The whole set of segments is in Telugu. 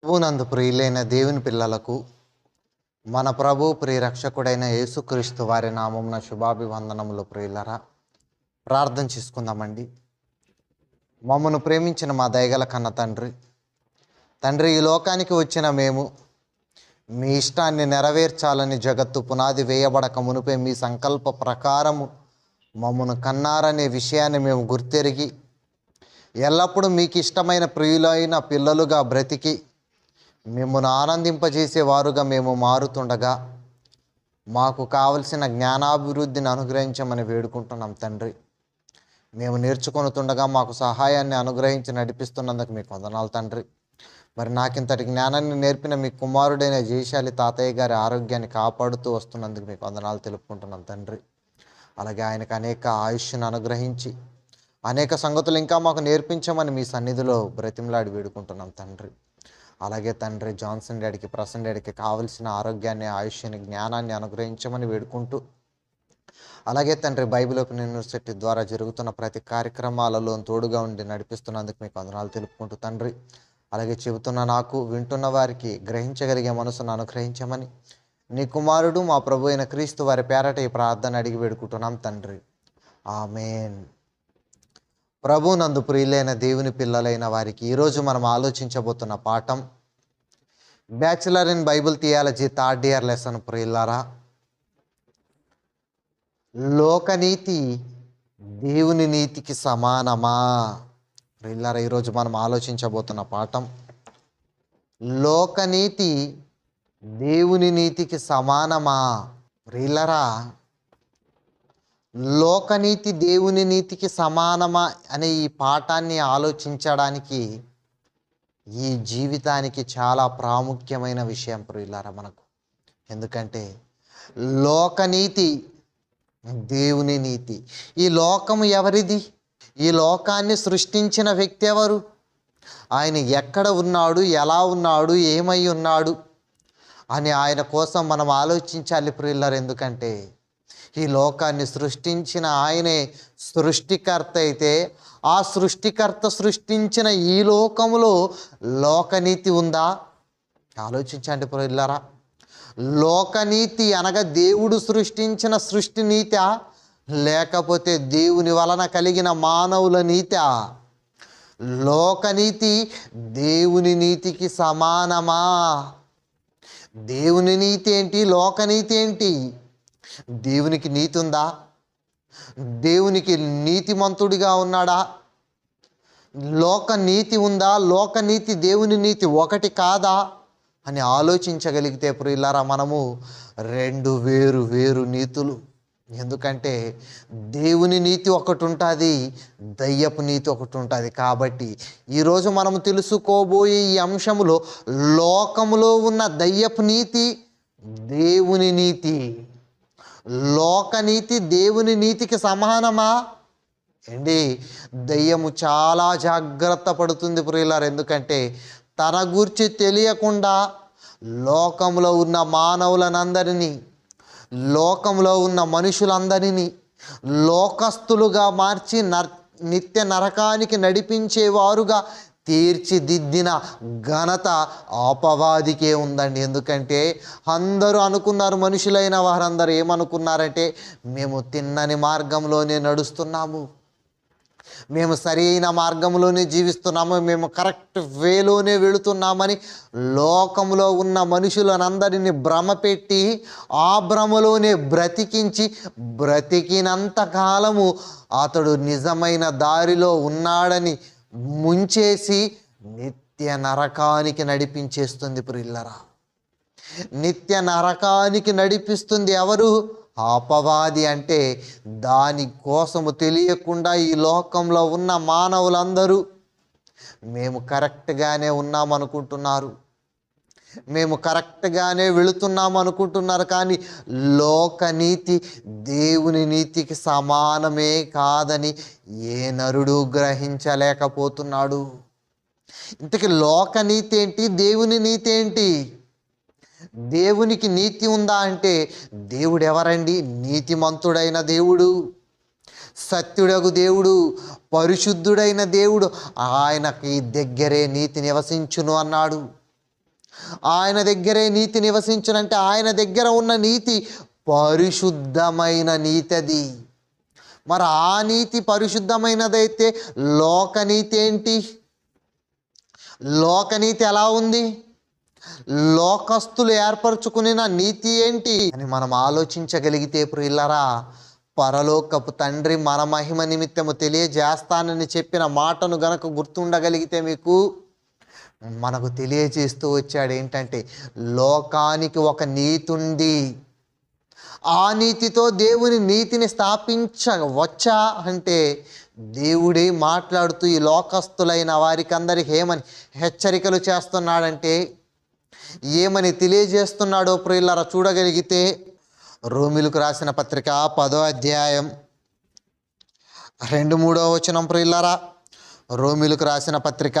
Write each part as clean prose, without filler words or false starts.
ప్రభువునందు ప్రియులైన దేవుని పిల్లలకు మన ప్రభు ప్రియరక్షకుడైన యేసుక్రీస్తు వారి నామమున శుభాభివందనములు. ప్రియులరా, ప్రార్థన చేసుకుందామండి. మమ్మను ప్రేమించిన మా దయగల కన్న తండ్రి, ఈ లోకానికి వచ్చిన మేము మీ ఇష్టాన్ని నెరవేర్చాలని జగత్తు పునాది వేయబడక మునిపే మీ సంకల్ప ప్రకారము మమ్మను కన్నారనే విషయాన్ని మేము గుర్తెరిగి ఎల్లప్పుడూ మీకు ఇష్టమైన ప్రియులైన పిల్లలుగా బ్రతికి మిమ్మల్ని ఆనందింపజేసేవారుగా మేము మారుతుండగా మాకు కావలసిన జ్ఞానాభివృద్ధిని అనుగ్రహించమని వేడుకుంటున్నాం తండ్రి. మేము నేర్చుకొనుతుండగా మాకు సహాయాన్ని అనుగ్రహించి నడిపిస్తున్నందుకు మీకు వందనాలు తండ్రి. మరి నాకింతటి జ్ఞానాన్ని నేర్పిన మీ కుమారుడైన జయశాలి తాతయ్య గారి ఆరోగ్యాన్ని కాపాడుతూ వస్తున్నందుకు మీకు వందనాలు తెలుపుకుంటున్నాం తండ్రి. అలాగే ఆయనకు అనేక ఆయుష్ను అనుగ్రహించి అనేక సంగతులు ఇంకా మాకు నేర్పించమని మీ సన్నిధిలో బ్రతిమలాడి వేడుకుంటున్నాం తండ్రి. అలాగే తండ్రి, జాన్సన్ డాడీకి, ప్రసన్న డాడీకి కావలసిన ఆరోగ్యాన్ని, ఆయుష్యాన్ని, జ్ఞానాన్ని అనుగ్రహించమని వేడుకుంటూ, అలాగే తండ్రి, బైబిల్ ఓపెన్ యూనివర్సిటీ ద్వారా జరుగుతున్న ప్రతి కార్యక్రమాలలో తోడుగా ఉండి నడిపిస్తున్నందుకు మీకు వందనాలు తెలుపుకుంటూ తండ్రి, అలాగే చెబుతున్న నాకు, వింటున్న వారికి గ్రహించగలిగే మనసును అనుగ్రహించమని నీ కుమారుడు మా ప్రభు అయిన క్రీస్తు వారి పేరట ఈ ప్రార్థన అడిగి వేడుకుంటున్నాం తండ్రి. ఆమేన్. ప్రభునందు ప్రియులైన దేవుని పిల్లలైన వారికి ఈరోజు మనం ఆలోచించబోతున్న పాఠం bachelor in Bible theology third year lesson. ప్రియులారా, లోకనీతి దేవుని నీతికి సమానమా? ప్రియులారా, ఈరోజు మనం ఆలోచించబోతున్న పాఠం లోకనీతి దేవుని నీతికి సమానమా? ప్రియులారా, లోకనీతి దేవుని నీతికి సమానమా అనే ఈ పాఠాన్ని ఆలోచించడానికి ఈ జీవితానికి చాలా ప్రాముఖ్యమైన విషయం ప్రియులారా మనకు. ఎందుకంటే లోకనీతి దేవుని నీతి. ఈ లోకము ఎవరిది? ఈ లోకాన్ని సృష్టించిన వ్యక్తి ఎవరు? ఆయన ఎక్కడ ఉన్నాడు, ఎలా ఉన్నాడు, ఏమై ఉన్నాడు అని ఆయన కోసం మనం ఆలోచించాలి ప్రియులారా. ఎందుకంటే ఈ లోకాన్ని సృష్టించిన ఆయనే సృష్టికర్త అయితే ఆ సృష్టికర్త సృష్టించిన ఈ లోకములో లోకనీతి ఉందా? ఆలోచించండి ప్రియులారా. లోకనీతి అనగా దేవుడు సృష్టించిన సృష్టి నీతా, లేకపోతే దేవుని వలన కలిగిన మానవుల నీతా? లోకనీతి దేవుని నీతికి సమానమా? దేవుని నీతి ఏంటి, లోకనీతి ఏంటి? దేవునికి నీతి ఉందా? దేవునికి నీతిమంతుడిగా ఉన్నాడా? లోక నీతి ఉందా? లోకనీతి దేవుని నీతి ఒకటి కాదా అని ఆలోచించగలిగితే ప్రియులారా, మనము రెండు వేరు వేరు నీతులు. ఎందుకంటే దేవుని నీతి ఒకటి ఉంటుంది, దయ్యపు నీతి ఒకటి ఉంటుంది. కాబట్టి ఈరోజు మనము తెలుసుకోబోయే ఈ అంశములో లోకములో ఉన్న దయ్యపు నీతి, దేవుని నీతి. లోకనీతి దేవుని నీతికి సమానమా? ఏంటి, దయ్యము చాలా జాగ్రత్త పడుతుంది ప్రియులారా. ఎందుకంటే తన గురించి తెలియకుండా లోకంలో ఉన్న మానవులనందరినీ, లోకంలో ఉన్న మనుషులందరినీ లోకస్తులుగా మార్చి నిత్య నరకానికి నడిపించేవారుగా తీర్చిదిద్దిన ఘనత అపవాదికే ఉందండి. ఎందుకంటే అందరూ అనుకున్నారు, మనుషులైన వారందరూ ఏమనుకున్నారంటే, మేము తిన్నని మార్గంలోనే నడుస్తున్నాము, మేము సరైన మార్గంలోనే జీవిస్తున్నాము, మేము కరెక్ట్ వేలోనే వెళుతున్నామని లోకంలో ఉన్న మనుషులనందరినీ భ్రమపెట్టి ఆ భ్రమలోనే బ్రతికించి బ్రతికినంత కాలము అతడు నిజమైన దారిలో ఉన్నాడని ముంచేసి నిత్య నరకానికి నడిపించేస్తుంది ప్రియులారా. నిత్య నరకానికి నడిపిస్తుంది ఎవరు? అపవాది. అంటే దాని కోసము తెలియకుండా ఈ లోకంలో ఉన్న మానవులందరూ మేము కరెక్ట్గానే ఉన్నామనుకుంటున్నారు, మేము కరెక్ట్గానే వెళుతున్నాము అనుకుంటున్నారు. కానీ లోకనీతి దేవుని నీతికి సమానమే కాదని ఏ నరుడు గ్రహించలేకపోతున్నాడు. ఇంతకీ లోకనీతి ఏంటి, దేవుని నీతి ఏంటి? దేవునికి నీతి ఉందా అంటే, దేవుడు ఎవరండి? నీతిమంతుడైన దేవుడు, సత్యుడగు దేవుడు, పరిశుద్ధుడైన దేవుడు. ఆయనకి దగ్గరే నీతి నివసించును అన్నాడు. ఆయన దగ్గరే నీతి నివసించునంటే ఆయన దగ్గర ఉన్న నీతి పరిశుద్ధమైన నీతి అది. మరి ఆ నీతి పరిశుద్ధమైనదైతే లోకనీతి ఏంటి? లోకనీతి ఎలా ఉంది? లోకస్తులు ఏర్పరచుకున్న నీతి ఏంటి అని మనం ఆలోచించగలిగితే ప్రియులారా, పరలోకపు తండ్రి మన మహిమ నిమిత్తము తెలియజేస్తానని చెప్పిన మాటను గనక గుర్తుండగలిగితే మీకు, మనకు తెలియజేస్తూ వచ్చాడు ఏంటంటే లోకానికి ఒక నీతి ఉంది. ఆ నీతితో దేవుని నీతిని స్థాపించవచ్చా అంటే దేవుడే మాట్లాడుతూ ఈ లోకస్తులైన వారికి అందరికి ఏమని హెచ్చరికలు చేస్తున్నాడంటే, ఏమని తెలియజేస్తున్నాడో ప్రియులారా చూడగలిగితే, రోమిలకు రాసిన పత్రిక 10వ అధ్యాయం 2-3వ వచనం ప్రియులారా, రోమిలకు రాసిన పత్రిక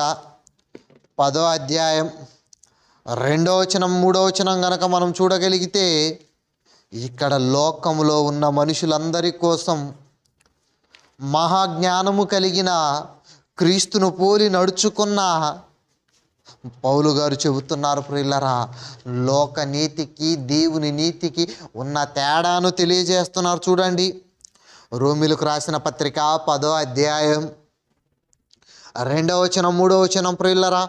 10వ అధ్యాయం 2వ వచనం 3వ వచనం గనక మనం చూడగలిగితే, ఇక్కడ లోకములో ఉన్న మనుషులందరి కోసం మహాజ్ఞానము కలిగిన క్రీస్తును పోలి నడుచుకున్న పౌలు గారు చెబుతున్నారు ప్రియులారా, లోక నీతికి దేవుని నీతికి ఉన్న తేడాను తెలియజేస్తున్నారు. చూడండి, రోమిలకు రాసిన పత్రిక 10వ అధ్యాయం 2వ వచనం 3వ వచనం ప్రియులారా,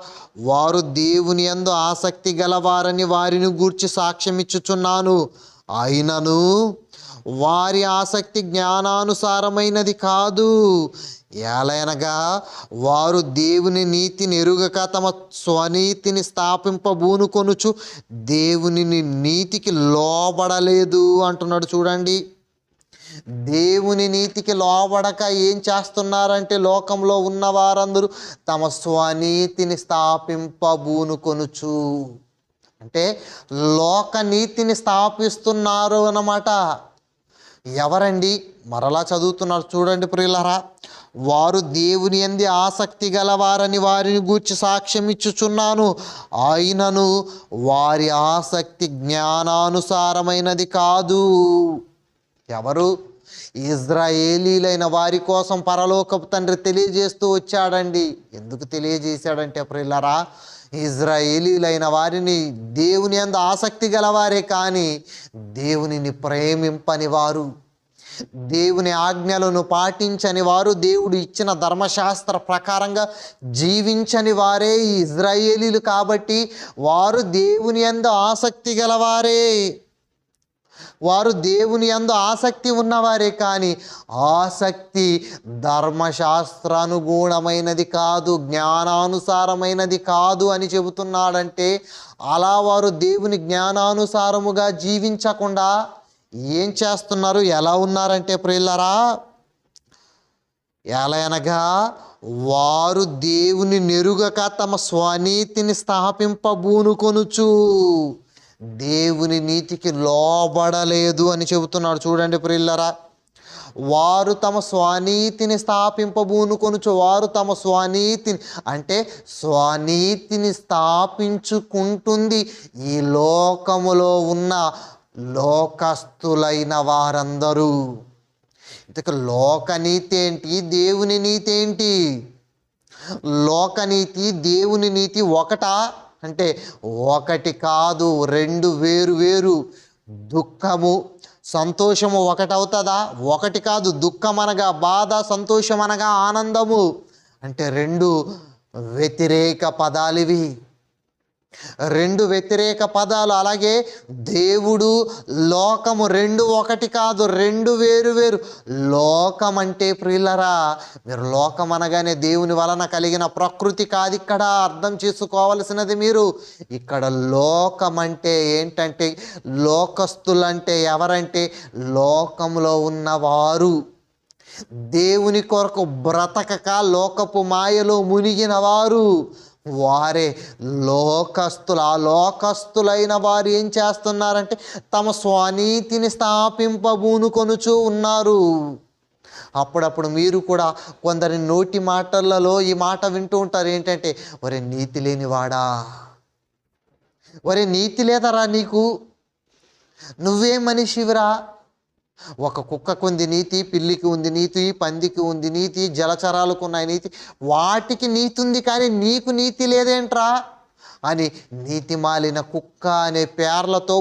వారు దేవుని యందు ఆసక్తి గలవారని వారిని గూర్చి సాక్ష్యం ఇచ్చుచున్నాను, అయినను వారి ఆసక్తి జ్ఞానానుసారమైనది కాదు. ఏలయనగా వారు దేవుని నీతిని ఎరుగక తమ స్వనీతిని స్థాపింపబూనుకొనుచు దేవుని నీతికి లోబడలేదు అంటున్నాడు. చూడండి, దేవుని నీతికి లోబడక ఏం చేస్తున్నారంటే లోకంలో ఉన్న వారందరూ తమ స్వనీతిని స్థాపింపబూనుకొనుచు, అంటే లోక నీతిని స్థాపిస్తున్నారు అన్నమాట. ఎవరండి? మరలా చదువుతున్నారు చూడండి ప్రియులారా, వారు దేవుని యందు ఆసక్తి గలవారని వారిని గూర్చి సాక్ష్యం ఇచ్చుచున్నాను, అయినను వారి ఆసక్తి జ్ఞానానుసారమైనది కాదు. ఎవరు? ఇజ్రాయేలీలైన వారి కోసం పరలోకపు తండ్రి తెలియజేస్తూ వచ్చాడండి. ఎందుకు తెలియజేశాడంటే ప్రియులారా, ఇజ్రాయేలీలైన వారిని దేవుని యందు ఆసక్తి గలవారే కానీ దేవునిని ప్రేమింపని వారు, దేవుని ఆజ్ఞలను పాటించని వారు, దేవుడు ఇచ్చిన ధర్మశాస్త్ర ప్రకారంగా జీవించని వారే ఈ ఇజ్రాయేలీలు. కాబట్టి వారు దేవుని యందు ఆసక్తి గలవారే, వారు దేవుని యందు ఆసక్తి ఉన్నవారే కానీ ఆసక్తి ధర్మశాస్త్రానుగుణమైనది కాదు, జ్ఞానానుసారమైనది కాదు అని చెబుతున్నాడంటే, అలా వారు దేవుని జ్ఞానానుసారముగా జీవించకుండా ఏం చేస్తున్నారు? ఎలా ఉన్నారంటే ప్రియులారా, ఎలయనగా వారు దేవుని నెరుగక తమ స్వనీతిని స్థాపింపబూనుకొనుచు దేవుని నీతికి లోబడలేదు అని చెబుతున్నాడు. చూడండి ప్రియులారా, వారు తమ స్వనీతిని స్థాపింపబూనుకొనుచు, వారు తమ స్వనీతిని అంటే స్వనీతిని స్థాపించుకుంటుంది ఈ లోకములో ఉన్న లోకస్తులైన వారందరూ. ఇంతకు లోకనీతి ఏంటి, దేవుని నీతి ఏంటి? లోకనీతి దేవుని నీతి ఒకటా అంటే ఒకటి కాదు, రెండు వేరు వేరు. దుఃఖము సంతోషము ఒకటవుతుందా? ఒకటి కాదు. దుఃఖం అనగా బాధ, సంతోషం అనగా ఆనందము అంటే రెండు వ్యతిరేక పదాలు ఇవి, రెండు వ్యతిరేక పదాలు. అలాగే దేవుడు లోకము రెండు ఒకటి కాదు, రెండు వేరు వేరు. లోకం అంటే ప్రియులరా, మీరు లోకం అనగానే దేవుని వలన కలిగిన ప్రకృతి కాదు ఇక్కడ అర్థం చేసుకోవాల్సినది మీరు. ఇక్కడ లోకం అంటే ఏంటంటే, లోకస్తులంటే ఎవరంటే లోకంలో ఉన్నవారు, దేవుని కొరకు బ్రతకక లోకపు మాయలో మునిగిన వారు, వారే లోకస్తులు. ఆ లోకస్తులైన వారు ఏం చేస్తున్నారంటే తమ స్వనీతిని స్థాపింపబూనుకొనుచూ ఉన్నారు. అప్పుడప్పుడు మీరు కూడా కొందరి నోటి మాటలలో ఈ మాట వింటూ ఉంటారు, ఏంటంటే ఒరే నీతి లేనివాడా, ఒరే నీతి లేదరా నీకు, నువ్వే మనిషివిరా. ఒక కుక్కకు ఉంది నీతి, పిల్లికి ఉంది నీతి, పందికి ఉంది నీతి, జలచరాలకు ఉన్నాయి నీతి, వాటికి నీతి ఉంది కానీ నీకు నీతి లేదేంట్రా అని నీతిమాలిన కుక్క అనే పేర్లతో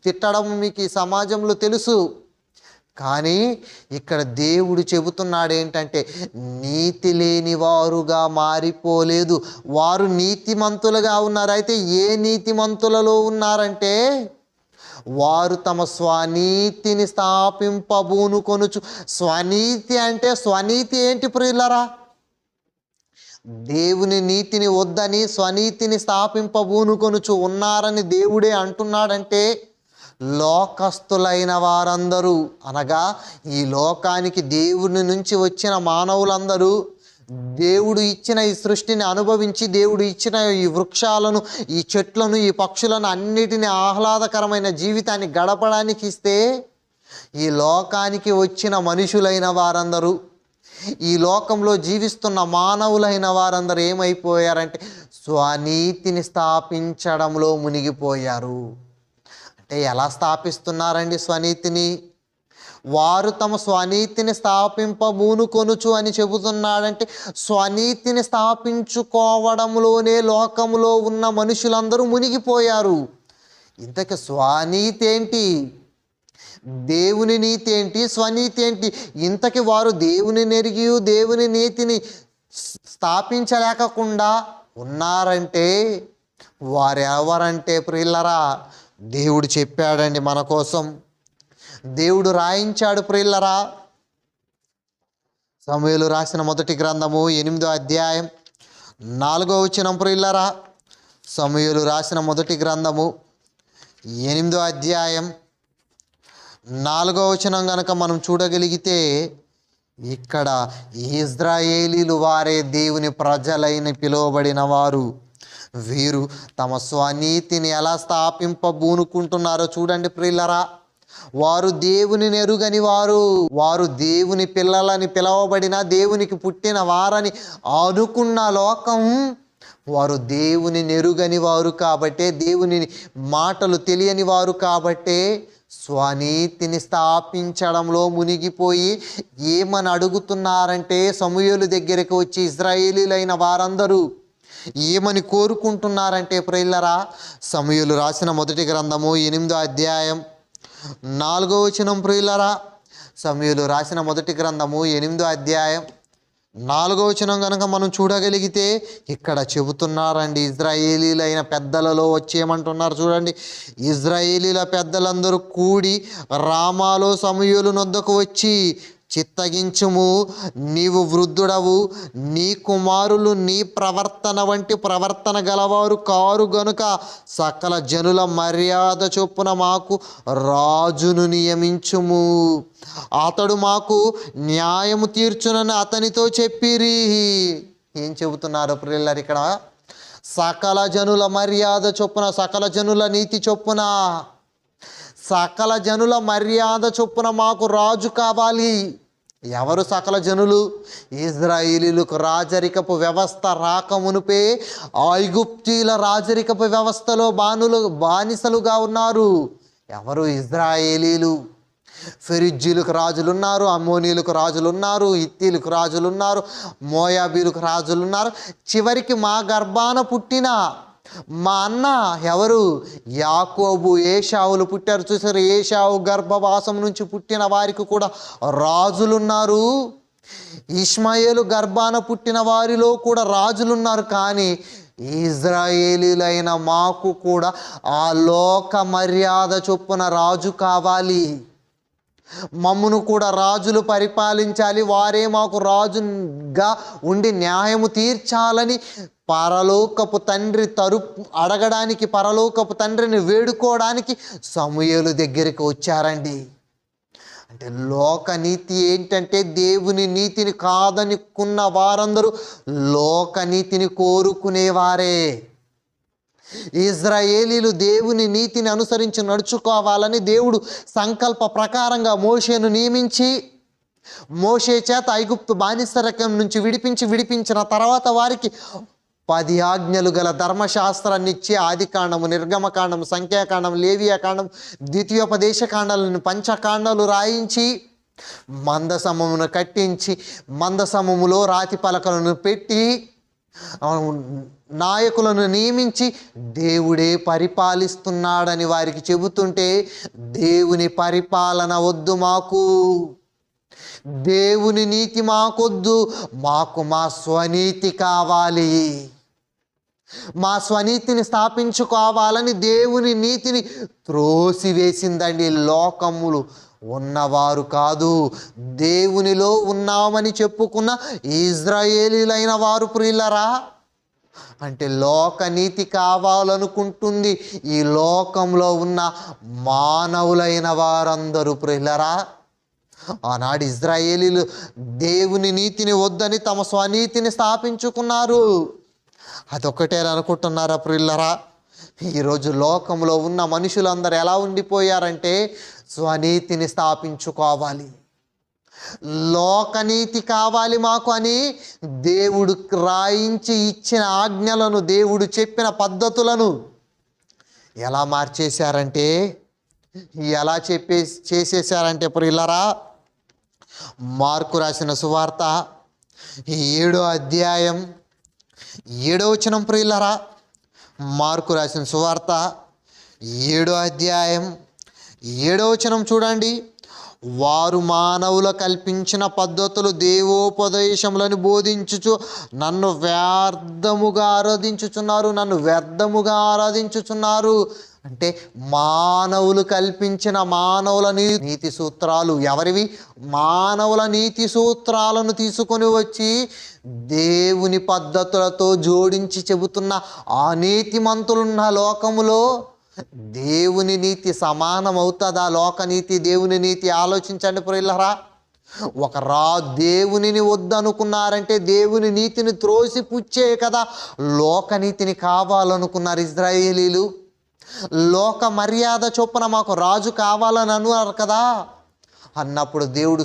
తిట్టడం మీకు ఈ సమాజంలో తెలుసు. కానీ ఇక్కడ దేవుడు చెబుతున్నాడు ఏంటంటే, నీతి లేని వారుగా మారిపోలేదు, వారు నీతిమంతులుగా ఉన్నారు. అయితే ఏ నీతిమంతులలో ఉన్నారంటే, వారు తమ స్వనీతిని స్థాపింపబూనుకొనుచు. స్వనీతి అంటే స్వనీతి ఏంటి ప్రియులరా? దేవుని నీతిని వద్దని స్వనీతిని స్థాపింపబూనుకొనుచు ఉన్నారని దేవుడే అంటున్నాడంటే, లోకస్తులైన వారందరూ అనగా ఈ లోకానికి దేవుని నుంచి వచ్చిన మానవులందరూ దేవుడు ఇచ్చిన ఈ సృష్టిని అనుభవించి, దేవుడు ఇచ్చిన ఈ వృక్షాలను, ఈ చెట్లను, ఈ పక్షులను అన్నిటిని ఆహ్లాదకరమైన జీవితాన్ని గడపడానికి ఇస్తే, ఈ లోకానికి వచ్చిన మనుషులైన వారందరూ, ఈ లోకంలో జీవిస్తున్న మానవులైన వారందరూ ఏమైపోయారంటే స్వనీతిని స్థాపించడంలో మునిగిపోయారు. అంటే ఎలా స్థాపిస్తున్నారండి స్వనీతిని? వారు తమ స్వనీతిని స్థాపింపబూనుకొనుచు అని చెబుతున్నాడంటే, స్వనీతిని స్థాపించుకోవడంలోనే లోకంలో ఉన్న మనుషులందరూ మునిగిపోయారు. ఇంతకీ స్వనీతి ఏంటి? దేవుని నీతి ఏంటి? స్వనీతి ఏంటి? ఇంతకీ వారు దేవుని నెరిగి దేవుని నీతిని స్థాపించలేకుండా ఉన్నారంటే వారెవరంటే ప్రియులరా, దేవుడు చెప్పాడండి మన కోసం, దేవుడు రాయించాడు ప్రియులరా. సమూయేలు రాసిన మొదటి గ్రంథము 8వ అధ్యాయం 4వ వచనం ప్రియులరా. సమూయేలు రాసిన మొదటి గ్రంథము 8వ అధ్యాయం 4వ వచనం గనక మనం చూడగలిగితే, ఇక్కడ ఇశ్రాయేలీలు వారే దేవుని ప్రజలైన పిలువబడిన వారు. వీరు తమ స్వనీతిని ఎలా స్థాపింపబూనుకుంటున్నారో చూడండి ప్రియులరా. వారు దేవుని ఎరుగని వారు దేవుని పిల్లలని పిలవబడిన, దేవునికి పుట్టిన వారని అనుకున్న లోకం, వారు దేవుని ఎరుగని వారు కాబట్టే, దేవుని మాటలు తెలియని వారు కాబట్టే స్వనీతిని స్థాపించడంలో మునిగిపోయి ఏమని అడుగుతున్నారంటే, సమూయేలు దగ్గరికి వచ్చి ఇశ్రాయేలీలైన వారందరూ ఏమని కోరుకుంటున్నారంటే ప్రియులరా, సమూయేలు రాసిన మొదటి గ్రంథము 8వ అధ్యాయం 4వ వచనం ప్రియులరా. సమూయేలు రాసిన మొదటి గ్రంథము 8వ అధ్యాయం 4వ వచనం కనుక మనం చూడగలిగితే, ఇక్కడ చెబుతున్నారండి, ఇశ్రాయేలీలైన పెద్దలలో వచ్చి ఏమంటున్నారు చూడండి. ఇశ్రాయేలీల పెద్దలందరూ కూడి రామాలో సమూయేలు నొద్దకు వచ్చి, చిత్తగించుము, నీవు వృద్ధుడవు, నీ కుమారులు నీ ప్రవర్తన వంటి ప్రవర్తన గలవారు కారు గనుక సకల జనుల మర్యాద చొప్పున మాకు రాజును నియమించుము, అతడు మాకు న్యాయము తీర్చునని అతనితో చెప్పిరి. ఏం చెబుతున్నారు ప్రియులారు ఇక్కడ? సకల జనుల మర్యాద చొప్పున, సకల జనుల నీతి చొప్పున, సకల జనుల మర్యాద చొప్పున మాకు రాజు కావాలి. ఎవరు సకల జనులు? ఇశ్రాయేలీలకు రాజరికపు వ్యవస్థ రాకమునుపే ఐగుప్తీల రాజరికపు వ్యవస్థలో బానిసలుగా ఉన్నారు. ఎవరు? ఇశ్రాయేలీలు. ఫెరిజ్జీలకు రాజులున్నారు, అమ్మోనీలకు రాజులున్నారు, హిత్తీలకు రాజులున్నారు, మోయాబీలకు రాజులున్నారు. చివరికి మా గర్భాన పుట్టిన మా అన్న ఎవరు? యాకోబు, ఏశావులు పుట్టారు చూసారు. ఏశావు గర్భవాసం నుంచి పుట్టిన వారికి కూడా రాజులున్నారు. ఇష్మాయేలు గర్భాన పుట్టిన వారిలో కూడా రాజులున్నారు. కానీ ఇశ్రాయేలీలైన మాకు కూడా ఆ లోక మర్యాద చొప్పున రాజు కావాలి. మమ్మును కూడా రాజులు పరిపాలించాలి, వారే మాకు రాజుగా ఉండి న్యాయము తీర్చాలని పరలోకపు తండ్రి అడగడానికి, పరలోకపు తండ్రిని వేడుకోవడానికి సమూయేలు దగ్గరికి వచ్చారండి. అంటే లోకనీతి ఏంటంటే, దేవుని నీతిని కాదనుకున్న వారందరూ లోకనీతిని కోరుకునేవారే. ఇశ్రాయేలీలు దేవుని నీతిని అనుసరించి నడుచుకోవాలని దేవుడు సంకల్ప ప్రకారంగా మోషేను నియమించి, మోషే చేత ఐగుప్తు బానిసరకం నుంచి విడిపించిన తర్వాత వారికి 10 ఆజ్ఞలు గల ధర్మశాస్త్రాన్ని ఇచ్చి, ఆదికాండము, నిర్గమకాండము, సంఖ్యాకాండం, లేవియాకాండం, ద్వితీయోపదేశకాండాలను పంచకాండాలు రాయించి, మందసమమును కట్టించి, మందసమములో రాతి పలకలను పెట్టి, నాయకులను నియమించి దేవుడే పరిపాలిస్తున్నాడని వారికి చెబుతుంటే, దేవుని పరిపాలన వద్దు మాకు, దేవుని నీతి మాకొద్దు, మాకు మా స్వనీతి కావాలి, మా స్వనీతిని స్థాపించుకోవాలని దేవుని నీతిని త్రోసివేసిందండి. లోకములు ఉన్నవారు కాదు, దేవునిలో ఉన్నామని చెప్పుకున్న ఇజ్రాయేలీలైన వారు ప్రియులరా. అంటే లోకనీతి కావాలనుకుంటుంది ఈ లోకంలో ఉన్న మానవులైన వారందరూ ప్రియులరా. ఆనాడు ఇజ్రాయేలీలు దేవుని నీతిని వద్దని తమ స్వనీతిని స్థాపించుకున్నారు. అదొక్కటే అనుకుంటున్నారా ప్రియులరా? ఈరోజు లోకంలో ఉన్న మనుషులందరూ ఎలా ఉండిపోయారంటే, స్వనీతిని స్థాపించుకోవాలి, లోకనీతి కావాలి మాకు అని దేవుడు రాయించి ఇచ్చిన ఆజ్ఞలను, దేవుడు చెప్పిన పద్ధతులను ఎలా మార్చేశారంటే, ఎలా చేసేసారంటే ప్రియులరా, మార్కు రాసిన సువార్త 7వ అధ్యాయం 7వ వచనం ప్రియులరా. మార్కు రాసిన సువార్త 7వ అధ్యాయం 7వ వచనం చూడండి. వారు మానవులు కల్పించిన పద్ధతులు దేవోపదేశములను బోధించుచు నన్ను వ్యర్థముగా ఆరాధించుచున్నారు. అంటే మానవులు కల్పించిన మానవుల నీతి సూత్రాలు, ఎవరివి? మానవుల నీతి సూత్రాలను తీసుకొని వచ్చి దేవుని పద్ధతులతో జోడించి చెబుతున్న ఆ నీతిమంతులున్న లోకములో దేవుని నీతి సమానం అవుతుందా? లోకనీతి దేవుని నీతి ఆలోచించండి ప్రియులారా. దేవునిని వద్దనుకున్నారంటే దేవుని నీతిని త్రోసిపుచ్చే కదా లోకనీతిని కావాలనుకున్నారు ఇజ్రాయేలీలు. లోక మర్యాద చొప్పున మాకు రాజు కావాలని అన్నారు కదా. అన్నప్పుడు దేవుడు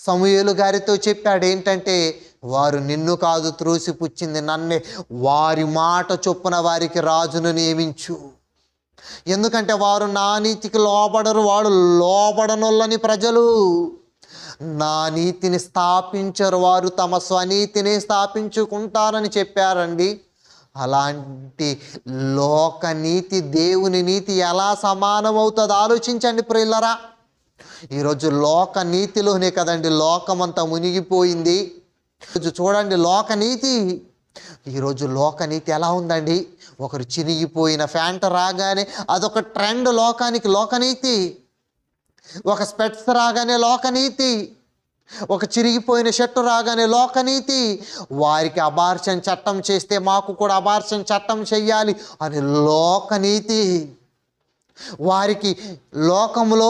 సమూయేలు గారితో చెప్పాడు ఏంటంటే, వారు నిన్ను కాదు త్రోసిపుచ్చింది, నన్నే. వారి మాట చొప్పున వారికి రాజును నియమించు. ఎందుకంటే వారు నా నీతికి లోబడరు, వాడు లోబడనొల్లని ప్రజలు. నా నీతిని స్థాపించరు, వారు తమ స్వనీతిని స్థాపించుకుంటారని చెప్పారండి. అలాంటి లోకనీతి దేవుని నీతి ఎలా సమానమవుతుందో ఆలోచించండి ప్రియులరా. ఈరోజు లోకనీతిలోనే కదండి లోకమంతా మునిగిపోయింది. ఈరోజు చూడండి లోకనీతి, ఈరోజు లోకనీతి ఎలా ఉందండి. ఒకరు చినిగిపోయిన ఫ్యాంట్ రాగానే అదొక ట్రెండ్ లోకానికి, లోకనీతి. ఒక స్పెట్స్ రాగానే లోకనీతి, ఒక చిరిగిపోయిన షర్టు రాగానే లోకనీతి. వారికి అబార్షన్ చట్టం చేస్తే మాకు కూడా అబార్షన్ చట్టం చెయ్యాలి అని లోకనీతి. వారికి లోకములో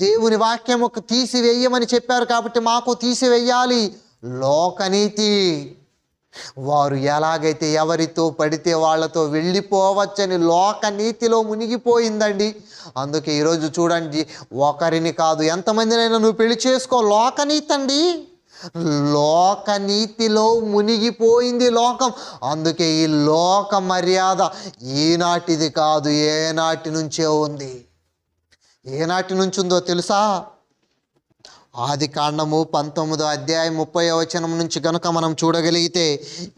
దేవుని వాక్యము తీసివేయమని చెప్పారు కాబట్టి మాకు తీసివేయాలి, లోకనీతి. వారు ఎలాగైతే ఎవరితో పడితే వాళ్ళతో వెళ్ళిపోవచ్చని లోకనీతిలో మునిగిపోయిందండి. అందుకే ఈరోజు చూడండి, ఒకరిని కాదు ఎంతమందినైనా నువ్వు పెళ్లి చేసుకో, లోకనీతి అండి. లోకనీతిలో మునిగిపోయింది లోకం. అందుకే ఈ లోక మర్యాద ఈనాటిది కాదు, ఏనాటి నుంచే ఉంది. ఏనాటి నుంచి ఉందో తెలుసా? ఆదికాండము 19వ అధ్యాయం 30వ వచనం నుంచి కనుక మనం చూడగలిగితే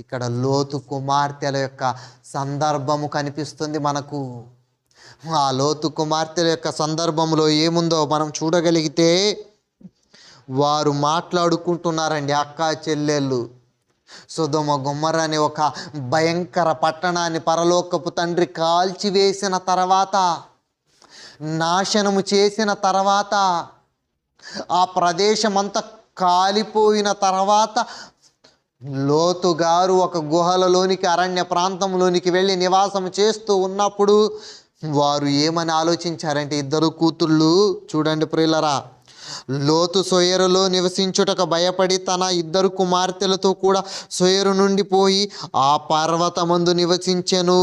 ఇక్కడ లోతు కుమార్తెల యొక్క సందర్భము కనిపిస్తుంది మనకు. ఆ లోతు కుమార్తెల యొక్క సందర్భంలో ఏముందో మనం చూడగలిగితే, వారు మాట్లాడుకుంటున్నారండి, అక్క చెల్లెళ్ళు. సొదొమ గొమొర్రా అనే ఒక భయంకర పట్టణాన్ని పరలోకపు తండ్రి కాల్చివేసిన తర్వాత, నాశనము చేసిన తర్వాత, ఆ ప్రదేశం అంతా కాలిపోయిన తర్వాత లోతు గారు ఒక గుహలలోనికి, అరణ్య ప్రాంతంలోనికి వెళ్ళి నివాసం చేస్తూ ఉన్నప్పుడు వారు ఏమని ఆలోచించారంటే, ఇద్దరు కూతుళ్ళు చూడండి ప్రియులరా, లోతు సొయరులో నివసించుటకు భయపడి తన ఇద్దరు కుమార్తెలతో కూడా సొయరు నుండి పోయి ఆ పర్వతమందు నివసించెను.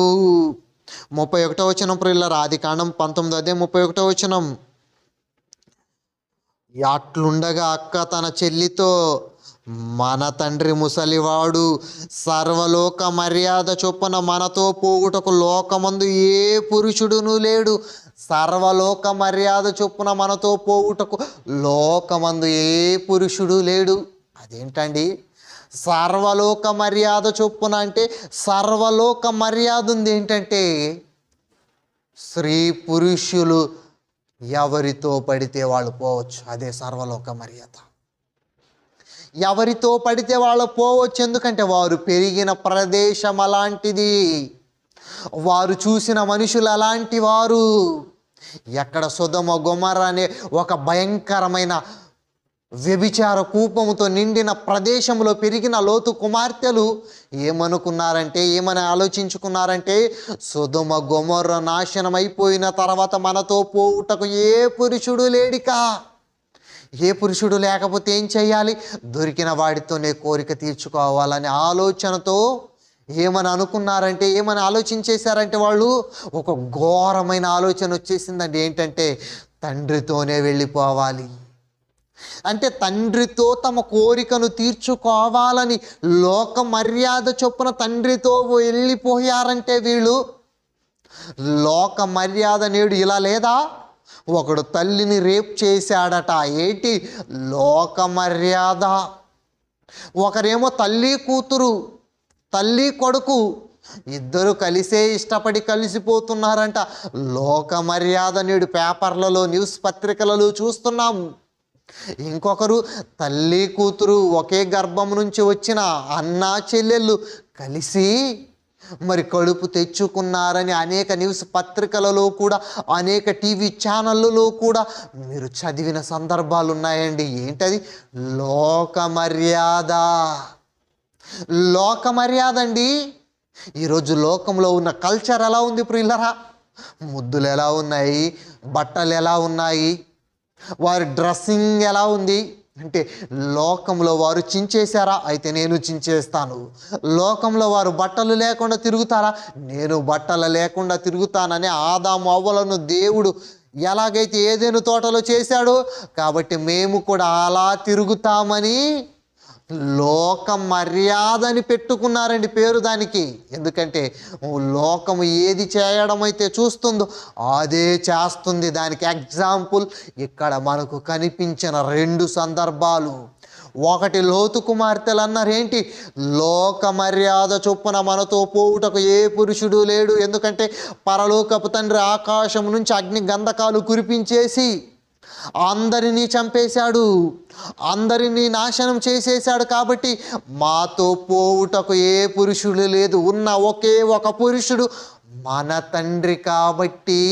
31వ వచనం ప్రియులరా, ఆదికాండం 19వ అధ్యాయం 31వ వచనం. అట్లుండగా అక్క తన చెల్లితో, మన తండ్రి ముసలివాడు, సర్వలోక మర్యాద చొప్పున మనతో పోగుటకు లోకమందు ఏ పురుషుడును లేడు. సర్వలోక మర్యాద చొప్పున మనతో పోగుటకు లోకమందు ఏ పురుషుడు లేడు. అదేంటండి? సర్వలోక మర్యాద చొప్పున అంటే సర్వలోక మర్యాద ఉంది. ఏంటంటే స్త్రీ పురుషులు ఎవరితో పడితే వాళ్ళు పోవచ్చు, అదే సర్వలోక మర్యాద. ఎవరితో పడితే వాళ్ళు పోవచ్చు, ఎందుకంటే వారు పెరిగిన ప్రదేశం అలాంటిది, వారు చూసిన మనుషులు అలాంటి వారు. ఎక్కడ సొదొమ గొమొర్రా అనే ఒక భయంకరమైన వ్యభిచార కూపముతో నిండిన ప్రదేశంలో పెరిగిన లోతు కుమార్తెలు ఏమని ఆలోచించుకున్నారంటే, సొదొమ గొమొర్రా నాశనం అయిపోయిన తర్వాత మనతో పోవుటకు ఏ పురుషుడు లేడిక. ఏ పురుషుడు లేకపోతే ఏం చేయాలి? దొరికిన వాడితోనే కోరిక తీర్చుకోవాలనే ఆలోచనతో ఏమని ఆలోచించేశారంటే వాళ్ళు ఒక ఘోరమైన ఆలోచన వచ్చేసిందండి. ఏంటంటే తండ్రితోనే వెళ్ళిపోవాలి. అంటే తండ్రితో తమ కోరికను తీర్చుకోవాలని లోక మర్యాద చొప్పున తండ్రితో వెళ్ళిపోయారంటే వీళ్ళు. లోక మర్యాద నేడు ఇలా లేదా? ఒకడు తల్లిని రేప్ చేశాడట. ఏంటి లోక మర్యాద? ఒకరేమో తల్లి కూతురు, తల్లి కొడుకు ఇద్దరు కలిసే ఇష్టపడి కలిసిపోతున్నారంట. లోక మర్యాద నేడు పేపర్లలో, న్యూస్ పత్రికలలో చూస్తున్నాం. ఇంకొకరు తల్లి కూతురు ఒకే గర్భం నుంచి వచ్చిన అన్న చెల్లెళ్ళు కలిసి మరి కడుపు తెచ్చుకున్నారని అనేక న్యూస్ పత్రికలలో కూడా, అనేక టీవీ ఛానళ్ళలో కూడా మీరు చదివిన సందర్భాలు ఉన్నాయండి. ఏంటది? లోక మర్యాద. లోక మర్యాద అండి. ఈరోజు లోకంలో ఉన్న కల్చర్ ఎలా ఉంది ప్రియులరా? ముద్దులు ఎలా ఉన్నాయి, బట్టలు ఎలా ఉన్నాయి, వారి డ్రెస్సింగ్ ఎలా ఉంది అంటే లోకంలో వారు చించేశారా? అయితే నేను చించేస్తాను. లోకంలో వారు బట్టలు లేకుండా తిరుగుతారా? నేను బట్టలు లేకుండా తిరుగుతానని ఆదాము అవ్వలను దేవుడు ఎలాగైతే ఏదెను తోటలో చేశాడో, కాబట్టి మేము కూడా అలా తిరుగుతామని లోక మర్యాద అని పెట్టుకున్నారండి పేరు దానికి. ఎందుకంటే లోకము ఏది చేయడం అయితే చూస్తుందో అదే చేస్తుంది. దానికి ఎగ్జాంపుల్ ఇక్కడ మనకు కనిపించిన 2 సందర్భాలు. ఒకటి, లోతు కుమార్తెలు అన్నారేంటి? లోక మర్యాద చొప్పున మనతో పోవుటకు ఏ పురుషుడు లేడు. ఎందుకంటే పరలోకపు తండ్రి ఆకాశం నుంచి అగ్ని గంధకాలు కురిపించేసి అందరినీ చంపేశాడు, అందరినీ నాశనం చేసేశాడు. కాబట్టి మాతో పోవుటకు ఏ పురుషుడు లేదు. ఉన్న ఒకే ఒక పురుషుడు మన తండ్రి. కాబట్టి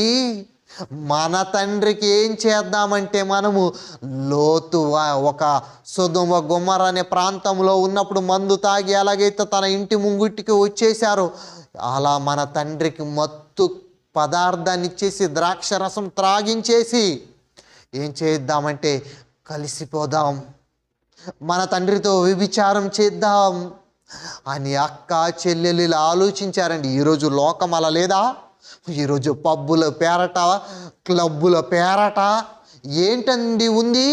మన తండ్రికి ఏం చేద్దామంటే మనము లోతు ఒక సొదొమ గొమొర్రా అనే ప్రాంతంలో ఉన్నప్పుడు మందు తాగి ఎలాగైతే తన ఇంటి ముంగిటికి వచ్చేశారో అలా మన తండ్రికి మత్తు పదార్థాన్ని ఇచ్చేసి ద్రాక్షరసం త్రాగించేసి ఏం చేద్దామంటే కలిసిపోదాం, మన తండ్రితో వ్యభిచారం చేద్దాం అని అక్క చెల్లెలు ఆలోచించారండి. ఈరోజు లోకం అలా లేదా? ఈరోజు పబ్బుల పేరట, క్లబ్బుల పేరట ఏంటండి ఉంది?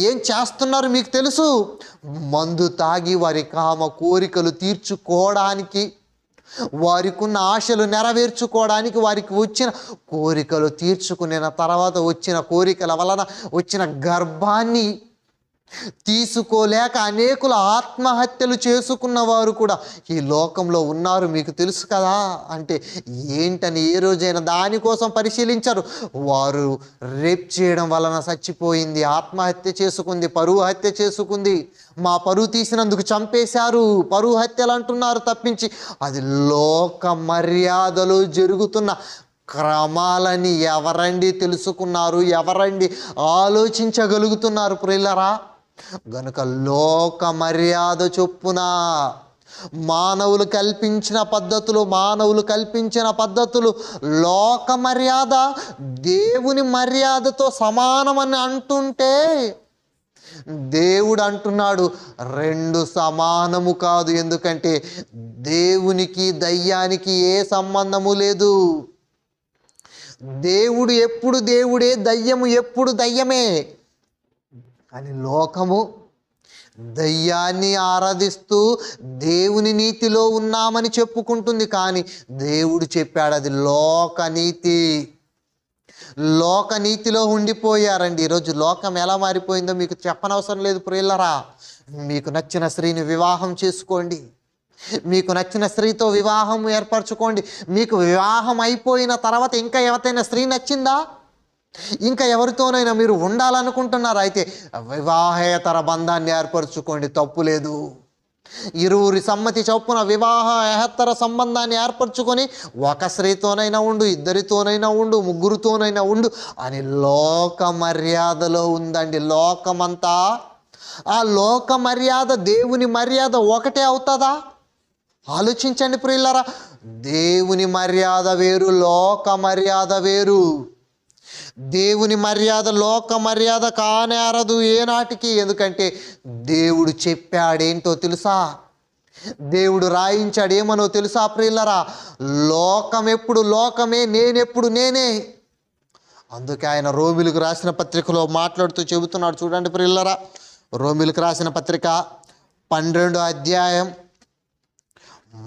ఏం చేస్తున్నారు మీకు తెలుసు? మందు తాగి వారి కామ కోరికలు తీర్చుకోవడానికి, వారికి ఉన్న ఆశలు నెరవేర్చుకోవడానికి, వారికి వచ్చిన కోరికలు తీర్చుకున్న తర్వాత వచ్చిన కోరికల వలన వచ్చిన గర్భాన్ని తీసుకోలేక అనేకులు ఆత్మహత్యలు చేసుకున్న వారు కూడా ఈ లోకంలో ఉన్నారు. మీకు తెలుసు కదా? అంటే ఏంటని ఏ రోజైనా దానికోసం పరిశీలించరు. వారు రేప్ చేయడం వలన చచ్చిపోయింది, ఆత్మహత్య చేసుకుంది, పరువు హత్య చేసుకుంది, మా పరువు తీసినందుకు చంపేశారు, పరువు హత్యలు అంటున్నారు తప్పించి అది లోక మర్యాదలు జరుగుతున్న క్రమాలని ఎవరండి తెలుసుకున్నారు? ఎవరండి ఆలోచించగలుగుతున్నారు ప్రియులరా? గనుక లోక మర్యాద చొప్పున మానవులు కల్పించిన పద్ధతులు లోక మర్యాద దేవుని మర్యాదతో సమానమని అంటుంటే దేవుడు అంటున్నాడు 2 సమానము కాదు. ఎందుకంటే దేవునికి దయ్యానికి ఏ సంబంధము లేదు. దేవుడు ఎప్పుడు దేవుడే, దయ్యము ఎప్పుడు దయ్యమే. కానీ లోకము దయ్యాన్ని ఆరాధిస్తూ దేవుని నీతిలో ఉన్నామని చెప్పుకుంటుంది. కానీ దేవుడు చెప్పాడు అది లోకనీతి. లోకనీతిలో ఉండిపోయారండి. ఈరోజు లోకం ఎలా మారిపోయిందో మీకు చెప్పనవసరం లేదు ప్రియులరా. మీకు నచ్చిన స్త్రీని వివాహం చేసుకోండి, మీకు నచ్చిన స్త్రీతో వివాహం ఏర్పరచుకోండి. మీకు వివాహం అయిపోయిన తర్వాత ఇంకా ఎవరికైనా స్త్రీ నచ్చిందా? ఇంకా ఎవరితోనైనా మీరు ఉండాలనుకుంటున్నారా? అయితే వివాహేతర బంధాన్ని ఏర్పరచుకోండి, తప్పు లేదు. ఇరువురి సమ్మతి చొప్పున వివాహేతర సంబంధాన్ని ఏర్పరచుకొని ఒక స్త్రీతోనైనా ఉండు, ఇద్దరితోనైనా ఉండు, ముగ్గురితోనైనా ఉండు అని లోక మర్యాదలో ఉందండి. లోకమంతా ఆ లోక మర్యాద దేవుని మర్యాద ఒకటే అవుతుందా? ఆలోచించండి ప్రియులారా. దేవుని మర్యాద వేరు, లోక మర్యాద వేరు. దేవుని మర్యాద లోక మర్యాద కానేరదు ఏనాటికి. ఎందుకంటే దేవుడు చెప్పాడేంటో తెలుసా? దేవుడు రాయించాడు ఏమనో తెలుసా ప్రియులరా? లోకం ఎప్పుడు లోకమే, నేనెప్పుడు నేనే. అందుకే ఆయన రోమిలకు రాసిన పత్రికలో మాట్లాడుతూ చెబుతున్నాడు. చూడండి ప్రియులరా, రోమిలకు రాసిన పత్రిక 12వ అధ్యాయం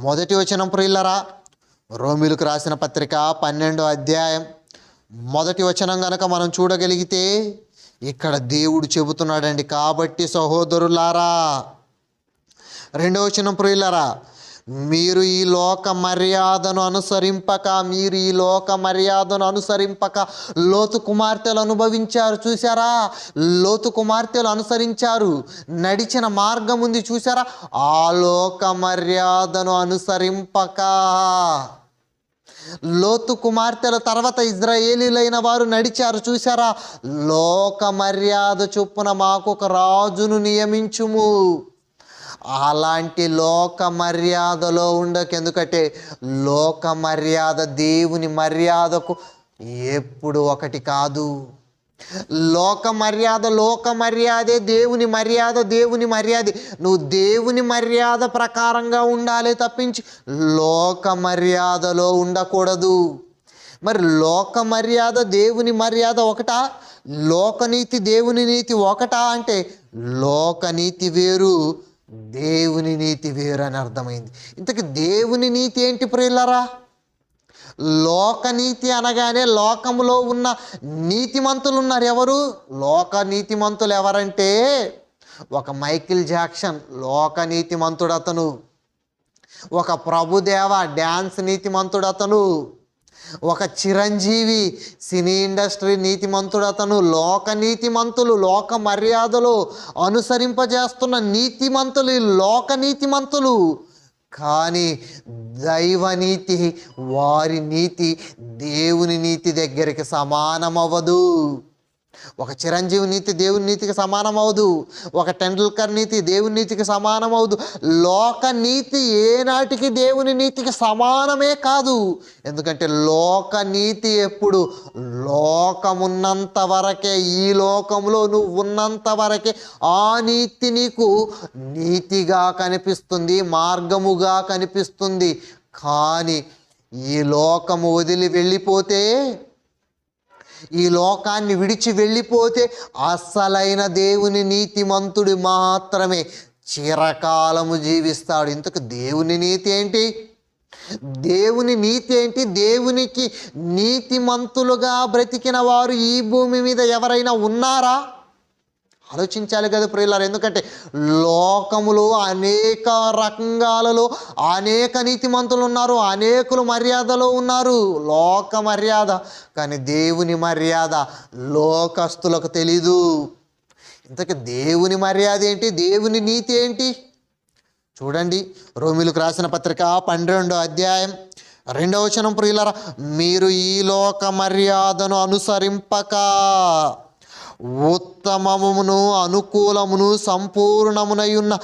1వ వచనం ప్రియులరా. రోమిలకు రాసిన పత్రిక 12వ అధ్యాయం 1వ వచనం గనక మనం చూడగలిగితే ఇక్కడ దేవుడు చెబుతున్నాడండి. కాబట్టి సహోదరులారా, 2వ వచనం ప్రియులారా, మీరు ఈ లోక మర్యాదను అనుసరింపక లోతు కుమార్తెలు అనుభవించారు. చూసారా? లోతు కుమార్తెలు అనుసరించారు, నడిచిన మార్గం ఉంది చూసారా? ఆ లోక మర్యాదను అనుసరింపక లోతు కుమార్తెల తర్వాత ఇజ్రాయేలీలైన వారు నడిచారు. చూసారా? లోక మర్యాద చొప్పున మాకు ఒక రాజును నియమించుము. అలాంటి లోక మర్యాదలో ఎందుకంటే లోక మర్యాద దేవుని మర్యాదకు ఎప్పుడు ఒకటి కాదు. లోక మర్యాదే, దేవుని మర్యాదే. నువ్వు దేవుని మర్యాద ప్రకారంగా ఉండాలి తప్పించి లోక మర్యాదలో ఉండకూడదు. మరి లోక మర్యాద దేవుని మర్యాద ఒకటా? లోకనీతి దేవుని నీతి ఒకటా అంటే లోకనీతి వేరు, దేవుని నీతి వేరు అని అర్థమైంది. ఇంతకీ దేవుని నీతి ఏంటి ప్రియులారా? లోకనీతి అనగానే లోకంలో ఉన్న నీతిమంతులు ఉన్నారు. ఎవరు లోక నీతిమంతులు? ఎవరంటే ఒక మైకిల్ జాక్సన్ లోక నీతిమంతుడు అతను, ఒక ప్రభుదేవ డ్యాన్స్ నీతిమంతుడు అతను, ఒక చిరంజీవి సినీ ఇండస్ట్రీ నీతిమంతుడు అతను. లోక నీతిమంతులు, లోక మర్యాదలు అనుసరింపజేస్తున్న నీతిమంతులు లోక నీతిమంతులు. కానీ దైవనీతి, వారి నీతి దేవుని నీతి దగ్గరికి సమానమవ్వదు. ఒక చిరంజీవి నీతి దేవుని నీతికి సమానం అవ్వదు. ఒక టెండూల్కర్ నీతి దేవుని నీతికి సమానం అవ్వదు. లోక నీతి ఏనాటికి దేవుని నీతికి సమానమే కాదు. ఎందుకంటే లోక నీతి ఎప్పుడు లోకమున్నంత వరకే, ఈ లోకంలో నువ్వు ఉన్నంత వరకే ఆ నీతి నీకు నీతిగా కనిపిస్తుంది, మార్గముగా కనిపిస్తుంది. కానీ ఈ లోకము వదిలి వెళ్ళిపోతే, ఈ లోకాన్ని విడిచి వెళ్ళిపోతే అసలైన దేవుని నీతిమంతుడు మాత్రమే చిరకాలము జీవిస్తాడు. ఇంతకు దేవుని నీతి ఏంటి? దేవునికి నీతిమంతులుగా బ్రతికిన వారు ఈ భూమి మీద ఎవరైనా ఉన్నారా? ఆలోచించాలి కదా ప్రియులారా. ఎందుకంటే లోకములో అనేక రంగాలలో అనేక నీతిమంతులు ఉన్నారు, అనేకులు మర్యాదలో ఉన్నారు, లోక మర్యాద. కానీ దేవుని మర్యాద లోకస్తులకు తెలీదు. ఇంతకీ దేవుని మర్యాద ఏంటి? దేవుని నీతి ఏంటి? చూడండి, రోమిలకు రాసిన పత్రిక 12వ అధ్యాయం 2వ వచనం ప్రియులారా, మీరు ఈ లోక మర్యాదను అనుసరింపక ఉత్తమమును అనుకూలమును సంపూర్ణమునై ఉన్న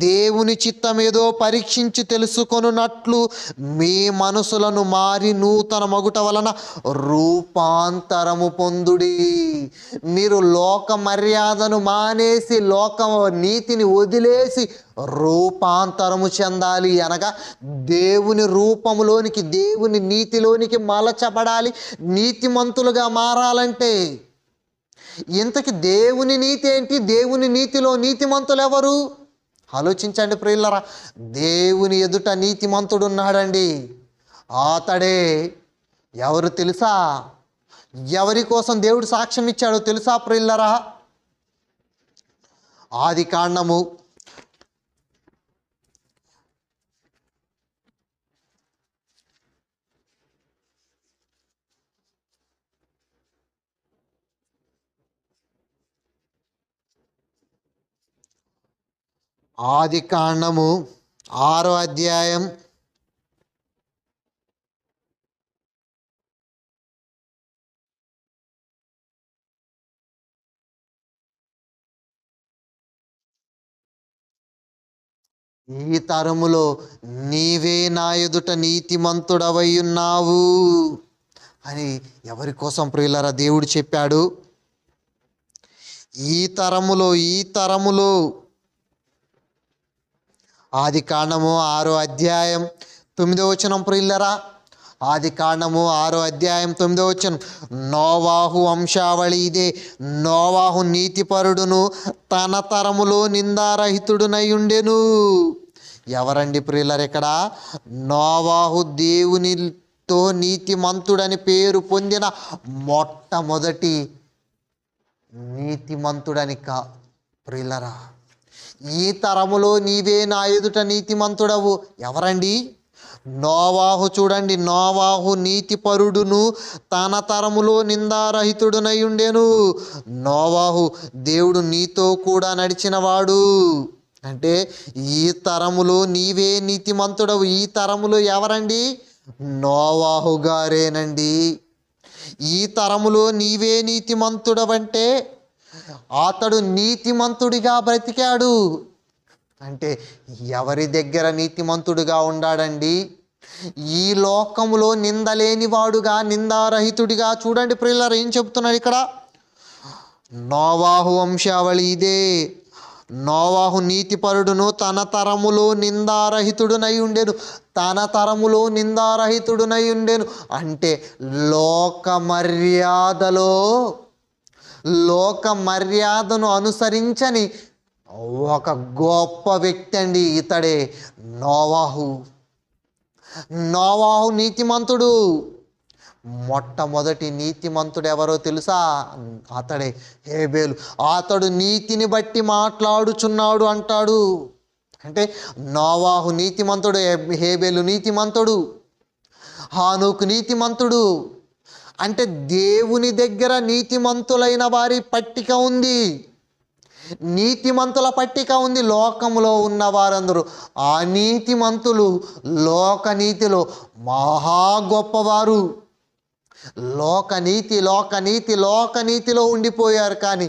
దేవుని చిత్తమేదో పరీక్షించి తెలుసుకొనున్నట్లు మీ మనసులను మారి నూతన మగుట వలన రూపాంతరము పొందుడి. మీరు లోక మర్యాదను మానేసి లోక నీతిని వదిలేసి రూపాంతరము చెందాలి. అనగా దేవుని రూపములోనికి, దేవుని నీతిలోనికి మలచబడాలి. నీతిమంతులుగా మారాలంటే ఇంతకి దేవుని నీతి ఏంటి? దేవుని నీతిలో నీతిమంతులు ఎవరు? ఆలోచించండి ప్రియులారా. దేవుని ఎదుట నీతిమంతుడు ఉన్నాడండి. అతడే ఎవరు తెలుసా? ఎవరి కోసం దేవుడు సాక్ష్యం ఇచ్చాడో తెలుసా ప్రియులారా? ఆదికాండము ఆది కాండము 6వ అధ్యాయం 'ఈ తరములో నీవే నా ఎదుట నీతిమంతుడవై ఉన్నావు' అని ఎవరి కోసం ప్రియులారా దేవుడు చెప్పాడు? ఈ తరములో ఆది కాండము 6వ అధ్యాయం 9వ వచనం ప్రియులారా, ఆది కాండము 6వ అధ్యాయం 9వ వచనం, నోవాహు వంశావళి ఇదే. నోవాహు నీతిపరుడును తన తరములో నిందారహితుడునై ఉండెను. ఎవరండి ప్రియులారా ఇక్కడ? నోవాహు దేవునితో నీతిమంతుడని పేరు పొందిన మొట్టమొదటి నీతిమంతుడని ప్రియులారా. ఈ తరములో నీవే నా ఎదుట నీతిమంతుడవు. ఎవరండి? నోవాహు. చూడండి, నోవాహు నీతిపరుడును తన తరములో నిందారహితుడునై ఉండెను. నోవాహు దేవుడు నీతో కూడా నడిచినవాడు. అంటే ఈ తరములో నీవే నీతిమంతుడవు. ఈ తరములో ఎవరండి? నోవాహు గారేనండి. ఈ తరములో నీవే నీతిమంతుడవంటే అతడు నీతిమంతుడిగా బ్రతికాడు. అంటే ఎవరి దగ్గర నీతిమంతుడిగా ఉన్నాడండి? ఈ లోకములో నిందలేనివాడుగా, నిందారహితుడిగా. చూడండి ప్రియులారా ఏం చెప్తున్నాడు ఇక్కడ? నోవాహు వంశావళి ఇదే. నోవాహు నీతిపరుడును తన తరములో నిందారహితుడునై ఉండెను. తన తరములో నిందారహితుడునై ఉండెను అంటే లోక మర్యాదను అనుసరించని ఒక గొప్ప వ్యక్తి అండి ఇతడే నోవాహు. నోవాహు నీతిమంతుడు. మొట్టమొదటి నీతిమంతుడు ఎవరో తెలుసా? అతడే హేబేలు. అతడు నీతిని బట్టి మాట్లాడుచున్నాడు అంటాడు. అంటే నోవాహు నీతిమంతుడు, హేబేలు నీతిమంతుడు, హానోకు నీతిమంతుడు. అంటే దేవుని దగ్గర నీతిమంతులైన వారి పట్టిక ఉంది, నీతిమంతుల పట్టిక ఉంది. లోకంలో ఉన్న వారందరూ ఆ నీతిమంతులు లోకనీతిలో మహా గొప్పవారు. లోకనీతిలో ఉండిపోయారు. కానీ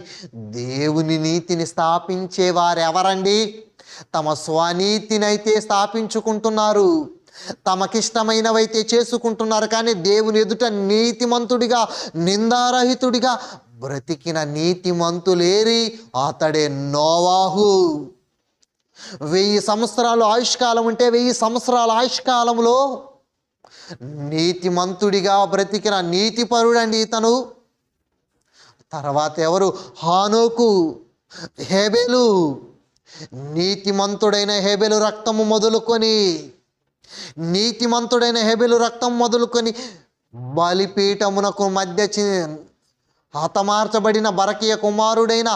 దేవుని నీతిని స్థాపించేవారు ఎవరండి? తమ స్వనీతినైతే స్థాపించుకుంటున్నారు, తమకిష్టమైనవైతే చేసుకుంటున్నారు. కానీ దేవుని ఎదుట నీతిమంతుడిగా, నిందారహితుడిగా బ్రతికిన నీతిమంతులేరి అతడే నోవాహు. 1000 సంవత్సరాలు ఆయుష్కాలం ఉంటే 1000 సంవత్సరాల ఆయుష్కాలంలో నీతిమంతుడిగా బ్రతికిన నీతిపరుడండి ఇతను. తర్వాత ఎవరు? హానోకు, హేబేలు. నీతిమంతుడైన హేబేలు రక్తము మొదలుకొని బలిపీఠమునకు మధ్య హతమార్చబడిన బరకీయ కుమారుడైన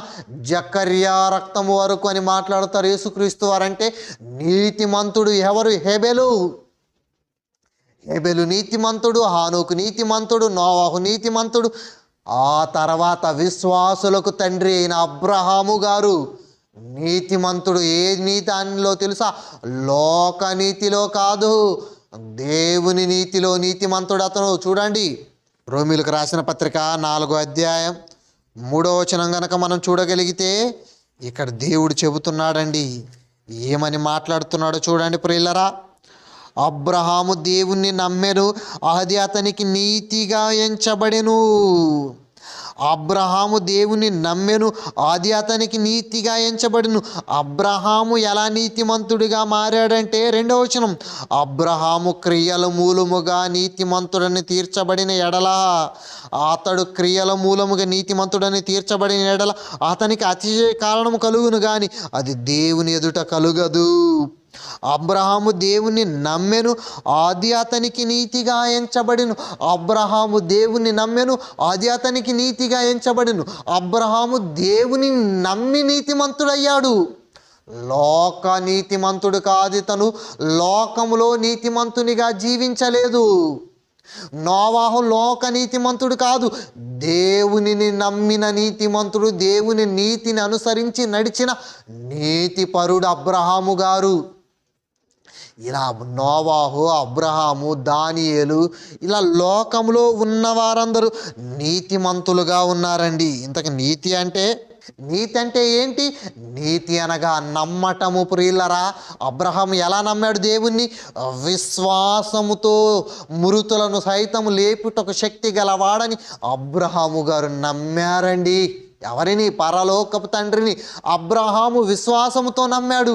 జకర్యా రక్తము వరకు అని మాట్లాడతారు యేసుక్రీస్తు వారంటే నీతిమంతుడు ఎవరు? హేబేలు నీతిమంతుడు, హానోకు నీతిమంతుడు, నోవాహు నీతిమంతుడు. ఆ తర్వాత విశ్వాసులకు తండ్రి అయిన అబ్రహాము గారు నీతిమంతుడు. ఏ నీతిలో తెలుసా? లోకనీతిలో కాదు, దేవుని నీతిలో నీతిమంతుడు అతను. చూడండి, రోమీలకు రాసిన పత్రిక 4వ అధ్యాయం 3వ వచనం గనక మనం చూడగలిగితే ఇక్కడ దేవుడు చెబుతున్నాడండి. ఏమని మాట్లాడుతున్నాడో చూడండి ప్రియులరా. అబ్రహాము దేవుణ్ణి నమ్మెను, అది అతనికి నీతిగా ఎంచబడెను. అబ్రహాము దేవుని నమ్మెను, అది అతనికి నీతిగా ఎంచబడును. అబ్రహాము ఎలా నీతిమంతుడిగా మారాడంటే 2వ వచనం, అబ్రహాము క్రియల మూలముగా నీతిమంతుడని తీర్చబడిన ఎడల, అతడు క్రియల మూలముగా నీతిమంతుడని తీర్చబడిన ఎడల అతనికి అతిశయ కారణము కలుగును గాని అది దేవుని ఎదుట కలుగదు. అబ్రహాము దేవుని నమ్మెను, అది అతనికి నీతిగా ఎంచబడిను. అబ్రహాము దేవుని నమ్మెను, అది అతనికి నీతిగా ఎంచబడిను. అబ్రహాము దేవుని నమ్మి నీతిమంతుడయ్యాడు. లోక నీతిమంతుడు కాదు ఇతను. లోకములో నీతిమంతునిగా జీవించలేదు. నోవాహు లోక నీతిమంతుడు కాదు, దేవునిని నమ్మిన నీతిమంతుడు, దేవుని నీతిని అనుసరించి నడిచిన నీతిపరుడు అబ్రహాము గారు. ఇలా నోవాహు, అబ్రహాము, దానియేలు, ఇలా లోకంలో ఉన్న వారందరూ నీతిమంతులుగా ఉన్నారండి. ఇంతకు నీతి అంటే ఏంటి? నీతి అనగా నమ్మటము ప్రియులరా. అబ్రహాం ఎలా నమ్మాడు దేవుణ్ణి? విశ్వాసముతో మృతులను సైతం లేపుటకు శక్తి గలవాడని అబ్రహాము గారు నమ్మారండి. ఎవరిని? పరలోకపు తండ్రిని. అబ్రహాము విశ్వాసముతో నమ్మాడు.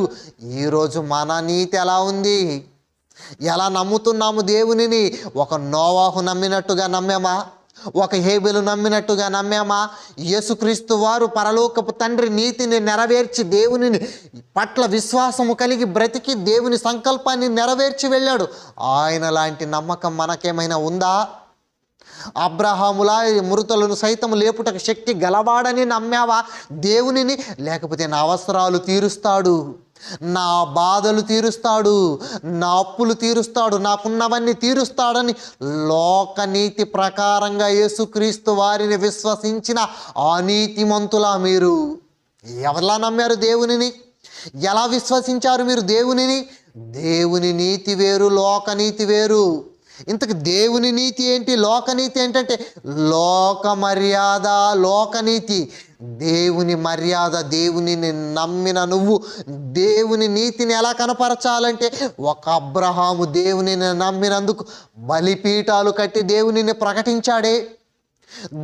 ఈరోజు మన నీతి ఎలా ఉంది? ఎలా నమ్ముతున్నాము దేవునిని? ఒక నోవాహు నమ్మినట్టుగా నమ్మామా? ఒక హేబెలు నమ్మినట్టుగా నమ్మామా? యేసుక్రీస్తు వారు పరలోకపు తండ్రి నీతిని నెరవేర్చి దేవుని పట్ల విశ్వాసము కలిగి బ్రతికి దేవుని సంకల్పాన్ని నెరవేర్చి వెళ్ళాడు. ఆయన లాంటి నమ్మకం మనకేమైనా ఉందా? అబ్రహాములా మృతులను సైతం లేపుటకు శక్తి గలవాడని నమ్మావా దేవునిని? లేకపోతే నా అవసరాలు తీరుస్తాడు, నా బాధలు తీరుస్తాడు, నా అప్పులు తీరుస్తాడు, నాకున్నవన్నీ తీరుస్తాడని లోకనీతి ప్రకారంగా యేసుక్రీస్తు వారిని విశ్వసించిన అనీతిమంతులా మీరు? ఎవరిలా నమ్మారు దేవునిని? ఎలా విశ్వసించారు మీరు దేవునిని? దేవుని నీతి వేరు, లోకనీతి వేరు. ఇంతకు దేవుని నీతి ఏంటి, లోకనీతి ఏంటంటే లోక మర్యాద, లోకనీతి. దేవుని మర్యాద, దేవునిని నమ్మిన నువ్వు దేవుని నీతిని ఎలా కనపరచాలంటే, ఒక అబ్రహాము దేవునిని నమ్మినందుకు బలిపీఠాలు కట్టి దేవునిని ప్రకటించాడే,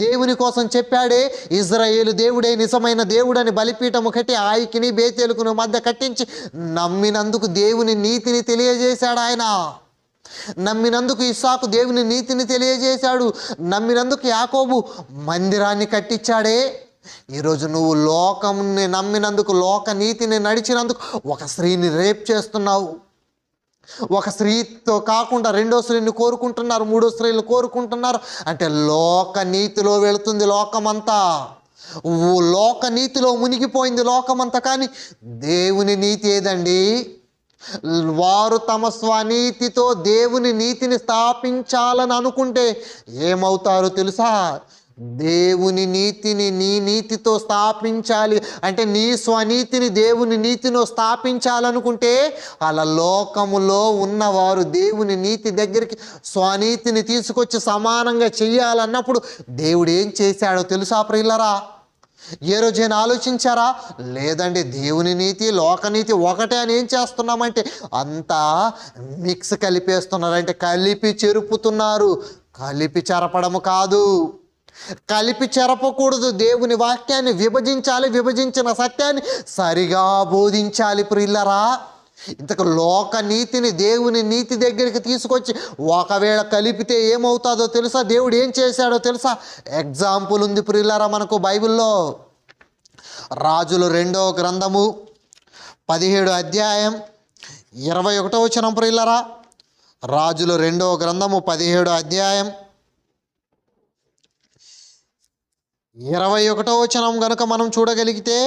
దేవుని కోసం చెప్పాడే. ఇజ్రాయేలు దేవుడే నిజమైన దేవుడని బలిపీఠము కట్టి ఆయికిని బేతేలుకుని మధ్య కట్టించి నమ్మినందుకు దేవుని నీతిని తెలియజేశాడు ఆయన. నమ్మినందుకు ఇస్సాకు దేవుని నీతిని తెలియజేశాడు. నమ్మినందుకు యాకోబు మందిరాన్ని కట్టించాడే. ఈరోజు నువ్వు లోకంని నమ్మినందుకు, లోక నీతిని నడిచినందుకు ఒక స్త్రీని రేప్ చేస్తున్నావు. ఒక స్త్రీతో కాకుండా రెండో స్త్రీని కోరుకుంటున్నారు, మూడో స్త్రీలు కోరుకుంటున్నారు. అంటే లోక నీతిలో వెళుతుంది లోకమంతా. లోక నీతిలో మునిగిపోయింది లోకమంతా. కానీ దేవుని నీతి ఏదండి? వారు తమ స్వనీతితో దేవుని నీతిని స్థాపించాలని అనుకుంటే ఏమవుతారో తెలుసా? దేవుని నీతిని నీ నీతితో స్థాపించాలి అంటే, నీ స్వనీతిని దేవుని నీతిలో స్థాపించాలనుకుంటే, అలా లోకములో ఉన్నవారు దేవుని నీతి దగ్గరికి స్వనీతిని తీసుకొచ్చి సమానంగా చెయ్యాలన్నప్పుడు దేవుడు ఏం చేశాడో తెలుసా ప్రియులరా? ఏ రోజైనా ఆలోచించారా? లేదండి. దేవుని నీతి, లోకనీతి ఒకటే అని ఏం చేస్తున్నామంటే అంతా మిక్స్ కలిపేస్తున్నారంటే, కలిపి చెరుపుతున్నారు. కలిపి చెరపడము కాదు, కలిపి చెరపకూడదు. దేవుని వాక్యాన్ని విభజించాలి, విభజించిన సత్యాన్ని సరిగా బోధించాలి ప్రియులరా. ఇంతకు లోక నీతిని దేవుని నీతి దగ్గరికి తీసుకొచ్చి ఒకవేళ కలిపితే ఏమవుతుందో తెలుసా? దేవుడు ఏం చేశాడో తెలుసా? ఎగ్జాంపుల్ ఉంది ప్రియులారా మనకు బైబిల్లో. రాజులు 2వ గ్రంథము 17వ అధ్యాయం 21వ వచనం ప్రియులారా. రాజులు 2వ గ్రంథము 17వ అధ్యాయం 21వ వచనం గనుక మనం చూడగలిగితే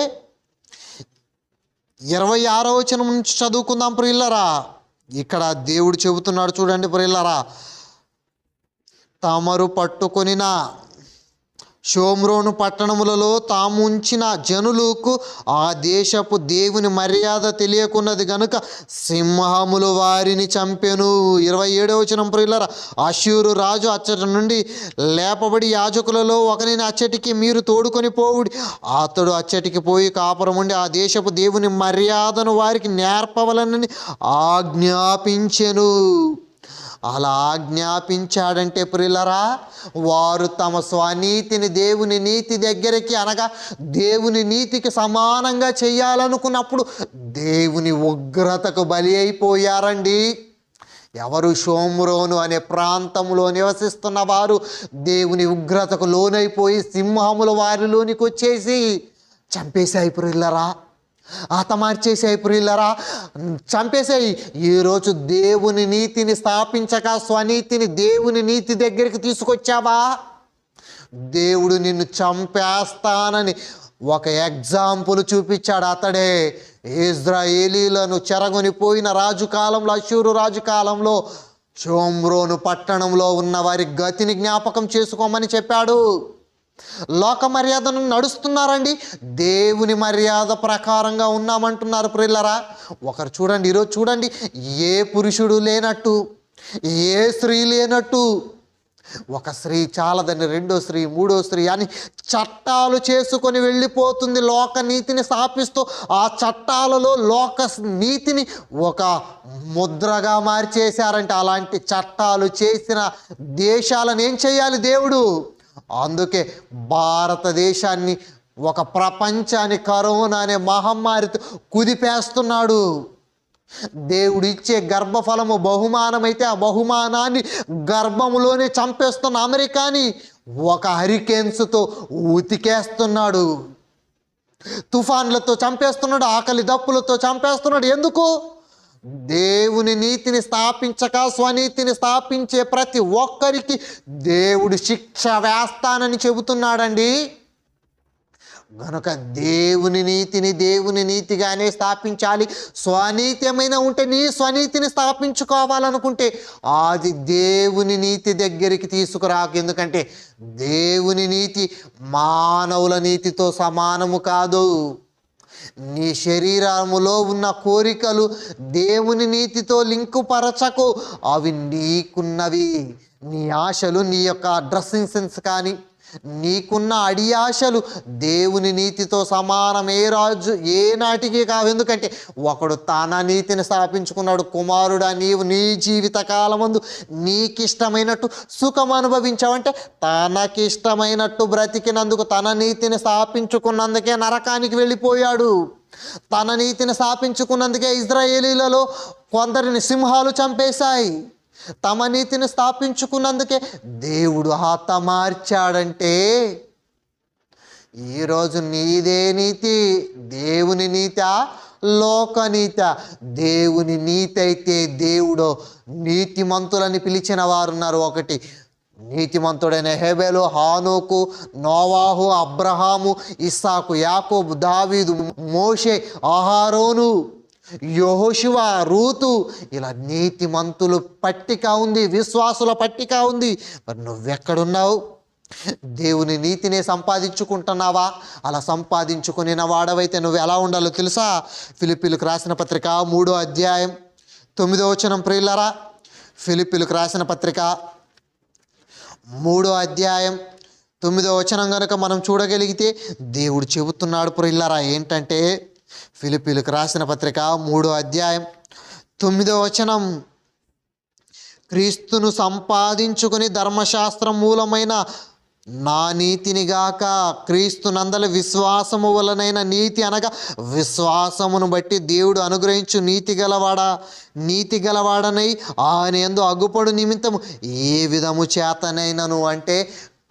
26వ వచనం నుంచి చదువుకుందాం ప్రియులరా. ఇక్కడ దేవుడు చెబుతున్నాడు చూడండి ప్రియులరా. తమరు పట్టుకొనిన షోమ్రోను పట్టణములలో తాము ఉంచిన జనులకు ఆ దేశపు దేవుని మర్యాద తెలియకున్నది గనుక సింహములు వారిని చంపెను. 27వ వచనం ప్రియులారా. అష్షూరు రాజు అచ్చటి నుండి లేపబడి యాజకులలో ఒకరిని అచ్చటికి మీరు తోడుకొని పోవుడి. అతడు అచ్చటికి పోయి కాపురముండి ఆ దేశపు దేవుని మర్యాదను వారికి నేర్పవలనని ఆజ్ఞాపించెను. అలా ఆజ్ఞాపించాడంటే ప్రియులరా, వారు తమ స్వనీతిని దేవుని నీతి దగ్గరికి అనగా దేవుని నీతికి సమానంగా చేయాలనుకున్నప్పుడు దేవుని ఉగ్రతకు బలి అయిపోయారండి. ఎవరు? షోమ్రోను అనే ప్రాంతంలో నివసిస్తున్న వారు దేవుని ఉగ్రతకు లోనైపోయి సింహముల వారిలోనికి వచ్చేసి చంపేశాయి ప్రియులరా, హతమార్చేసాయి ప్రియులరా, చంపేసాయి. ఈరోజు దేవుని నీతిని స్థాపించక స్వనీతిని దేవుని నీతి దగ్గరికి తీసుకొచ్చావా? దేవుడు నిన్ను చంపేస్తానని ఒక ఎగ్జాంపుల్ చూపించాడు. అతడే ఇజ్రాయేలీలను చెరగొనిపోయిన రాజు కాలంలో, అష్షూరు రాజు కాలంలో షోమ్రోను పట్టణంలో ఉన్న వారి గతిని జ్ఞాపకం చేసుకోమని చెప్పాడు. లోక మర్యాదను నడుస్తున్నారండి, దేవుని మర్యాద ప్రకారంగా ఉన్నామంటున్నారు ప్రియులారా. ఒకరు చూడండి, ఈరోజు చూడండి, ఏ పురుషుడు లేనట్టు, ఏ స్త్రీ లేనట్టు, ఒక స్త్రీ చాలదని రెండో స్త్రీ మూడో స్త్రీ అని చట్టాలు చేసుకొని వెళ్ళిపోతుంది, లోక నీతిని స్థాపిస్తూ. ఆ చట్టాలలో లోక నీతిని ఒక ముద్రగా మార్చేశారంటే అలాంటి చట్టాలు చేసిన దేశాలను ఏం చేయాలి దేవుడు? అందుకే భారతదేశాన్ని ఒక ప్రపంచాన్ని కరోనా అనే మహమ్మారితో కుదిపేస్తున్నాడు. దేవుడు ఇచ్చే గర్భఫలము బహుమానమైతే ఆ బహుమానాన్ని గర్భములోనే చంపేస్తున్న అమెరికాని ఒక హరికేన్స్తో ఉతికేస్తున్నాడు, తుఫాన్లతో చంపేస్తున్నాడు, ఆకలి దప్పులతో చంపేస్తున్నాడు. ఎందుకు? దేవుని నీతిని స్థాపించక స్వనీతిని స్థాపించే ప్రతి ఒక్కరికి దేవుడు శిక్ష వేస్తానని చెబుతున్నాడండి. గనుక దేవుని నీతిగానే స్థాపించాలి. స్వనీతి ఏమైనా ఉంటే నీ స్వనీతిని స్థాపించుకోవాలనుకుంటే అది దేవుని నీతి దగ్గరికి తీసుకురాకు. ఎందుకంటే దేవుని నీతి మానవుల నీతితో సమానము కాదు. నీ శరీరములో ఉన్న కోరికలు దేవుని నీతితో లింకు పరచకు. అవి నీకున్నవి. నీ ఆశలు, నీ యొక్క డ్రెస్సింగ్ సెన్స్ కానీ నీకున్న అడియాశలు దేవుని నీతితో సమానం. ఏ రాజు ఏ నాటికి కావు. ఎందుకంటే ఒకడు తన నీతిని స్థాపించుకున్నాడు. కుమారుడా, నీవు నీ జీవిత కాలమందు నీకిష్టమైనట్టు సుఖం అనుభవించావంటే తనకిష్టమైనట్టు బ్రతికినందుకు, తన నీతిని స్థాపించుకున్నందుకే నరకానికి వెళ్ళిపోయాడు. తన నీతిని స్థాపించుకున్నందుకే ఇజ్రాయేలీలలో కొందరిని సింహాలు చంపేశాయి. తమ నీతిని స్థాపించుకున్నందుకే దేవుడు హతమార్చాడంటే ఈరోజు నీదే నీతి దేవుని నీతా లోకనీత? దేవుని నీతి అయితే దేవుడు నీతిమంతులని పిలిచిన వారున్నారు. ఒకటి నీతిమంతుడైన హేబెలు, హానోకు, నోవాహు, అబ్రహాము, ఇస్సాకు, యాకోబు, దావీదు, మోషే, అహరోను, యెహోషువ, రూతు, ఇలా నీతిమంతులు పట్టిక ఉంది, విశ్వాసుల పట్టిక ఉంది. మరి నువ్వెక్కడున్నావు? దేవుని నీతినే సంపాదించుకుంటున్నావా? అలా సంపాదించుకుని వాడవైతే నువ్వు ఎలా ఉండాలో తెలుసా? ఫిలిప్పీలకు రాసిన పత్రిక 3వ అధ్యాయం 9వ వచనం ప్రియులారా. ఫిలిప్పీలకు రాసిన పత్రిక 3వ అధ్యాయం 9వ వచనం కనుక మనం చూడగలిగితే దేవుడు చెబుతున్నాడు ప్రియులారా. ఏంటంటే ఫిలిప్పీలకు రాసిన పత్రిక 3వ అధ్యాయం 9వ వచనం, క్రీస్తును సంపాదించుకుని ధర్మశాస్త్రం మూలమైన నా నీతిని గాక క్రీస్తునందలి విశ్వాసము వలనైన నీతి అనగా విశ్వాసమును బట్టి దేవుడు అనుగ్రహించు నీతి గలవాడనై ఆయన యందు అగుపడు నిమిత్తము ఏ విధము చేతనైనను, అంటే